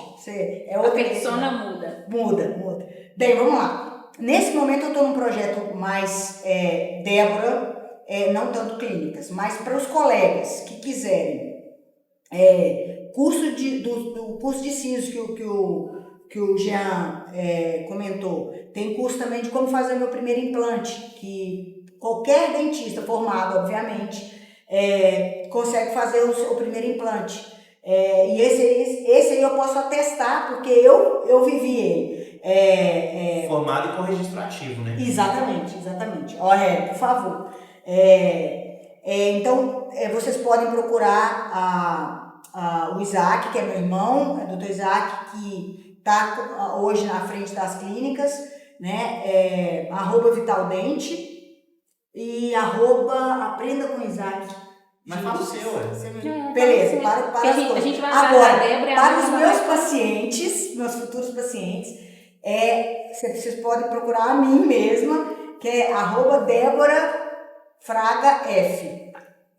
A persona muda. Muda. Bem, vamos lá. Nesse momento eu estou num projeto mais Débora, não tanto clínicas, mas para os colegas que quiserem curso de CISO que o Jean comentou, tem curso também de como fazer o meu primeiro implante, que qualquer dentista formado, obviamente, consegue fazer o primeiro implante. E esse aí eu posso atestar, porque eu vivi ele. Formado e com registro ativo, né? Exatamente. Por favor. Então, vocês podem procurar o Isaac, que é meu irmão, o Dr. Isaac, que está hoje na frente das clínicas, né? @vitaldente e @aprenda com Isaac. Mas fala o seu, Beleza, para as coisas. A gente vai agora, Débora, para os meus pacientes, meus futuros pacientes, vocês podem procurar a mim mesma, que é @Débora Fraga F.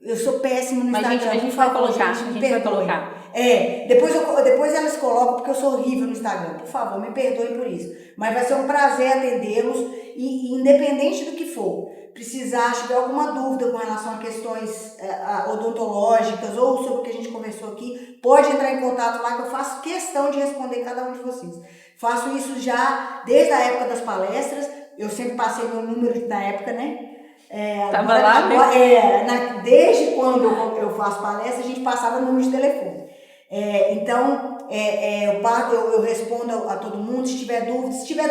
Eu sou péssima no Mas Instagram. a gente vai colocar, a gente vai colocar. Depois elas colocam, porque eu sou horrível no Instagram. Por favor, me perdoem por isso. Mas vai ser um prazer atendê-los, e independente do que for, precisar, tiver alguma dúvida com relação a questões odontológicas ou sobre o que a gente conversou aqui, pode entrar em contato lá, que eu faço questão de responder cada um de vocês. Faço isso já desde a época das palestras. Eu sempre passei meu número na época, né? Tava lá, né? Desde quando eu faço palestra, a gente passava o número de telefone. Eu respondo a todo mundo. Se tiver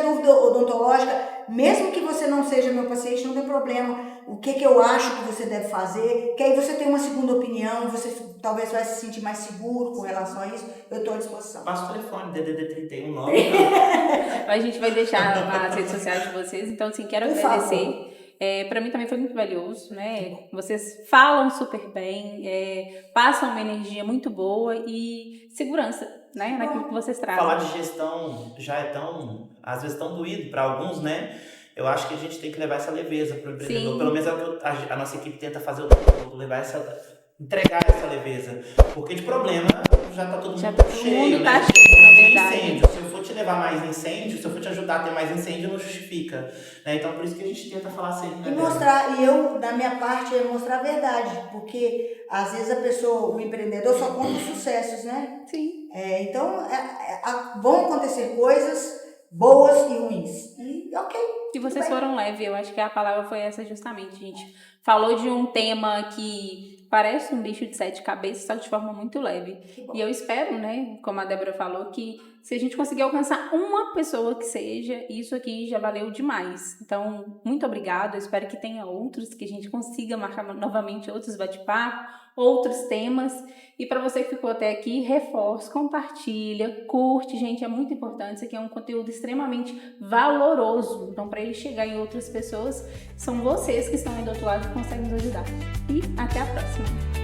dúvida odontológica, mesmo que você não seja meu paciente, não tem problema. O que eu acho que você deve fazer, que aí você tem uma segunda opinião, você talvez vai se sentir mais seguro com relação a isso. Eu estou à disposição. Passa o telefone, DDD 31 9. A gente vai deixar nas redes sociais de vocês. Então, assim, quero agradecer. Para mim também foi muito valioso, né? Vocês falam super bem, passam uma energia muito boa e segurança, né? Naquilo que vocês trazem. Falar de gestão já é às vezes tão doído para alguns, né? Eu acho que a gente tem que levar essa leveza para o empreendedor. Sim. Pelo menos é o que a nossa equipe tenta fazer, entregar essa leveza. Porque de problema já tá todo mundo cheio, né? Tá cheio, na verdade. Incêndio. Se eu for te levar mais incêndio, se eu for te ajudar a ter mais incêndio, não justifica. Né? Então, por isso que a gente tenta falar sempre. E eu, da minha parte, é mostrar a verdade. Porque, às vezes, o empreendedor só conta os sucessos, né? Sim. Então, vão acontecer coisas boas e ruins. E ok. E vocês foram leve. Eu acho que a palavra foi essa justamente, gente. Falou de um tema que parece um bicho de 7 cabeças, só que de forma muito leve. E eu espero, né, como a Débora falou, que se a gente conseguir alcançar uma pessoa que seja, isso aqui já valeu demais. Então, muito obrigada. Eu espero que tenha outros, que a gente consiga marcar novamente outros bate-papo, outros temas. E para você que ficou até aqui, reforça, compartilha, curte, gente, é muito importante. Isso aqui é um conteúdo extremamente valoroso. Então, para ele chegar em outras pessoas, são vocês que estão aí do outro lado que conseguem nos ajudar. E até a próxima!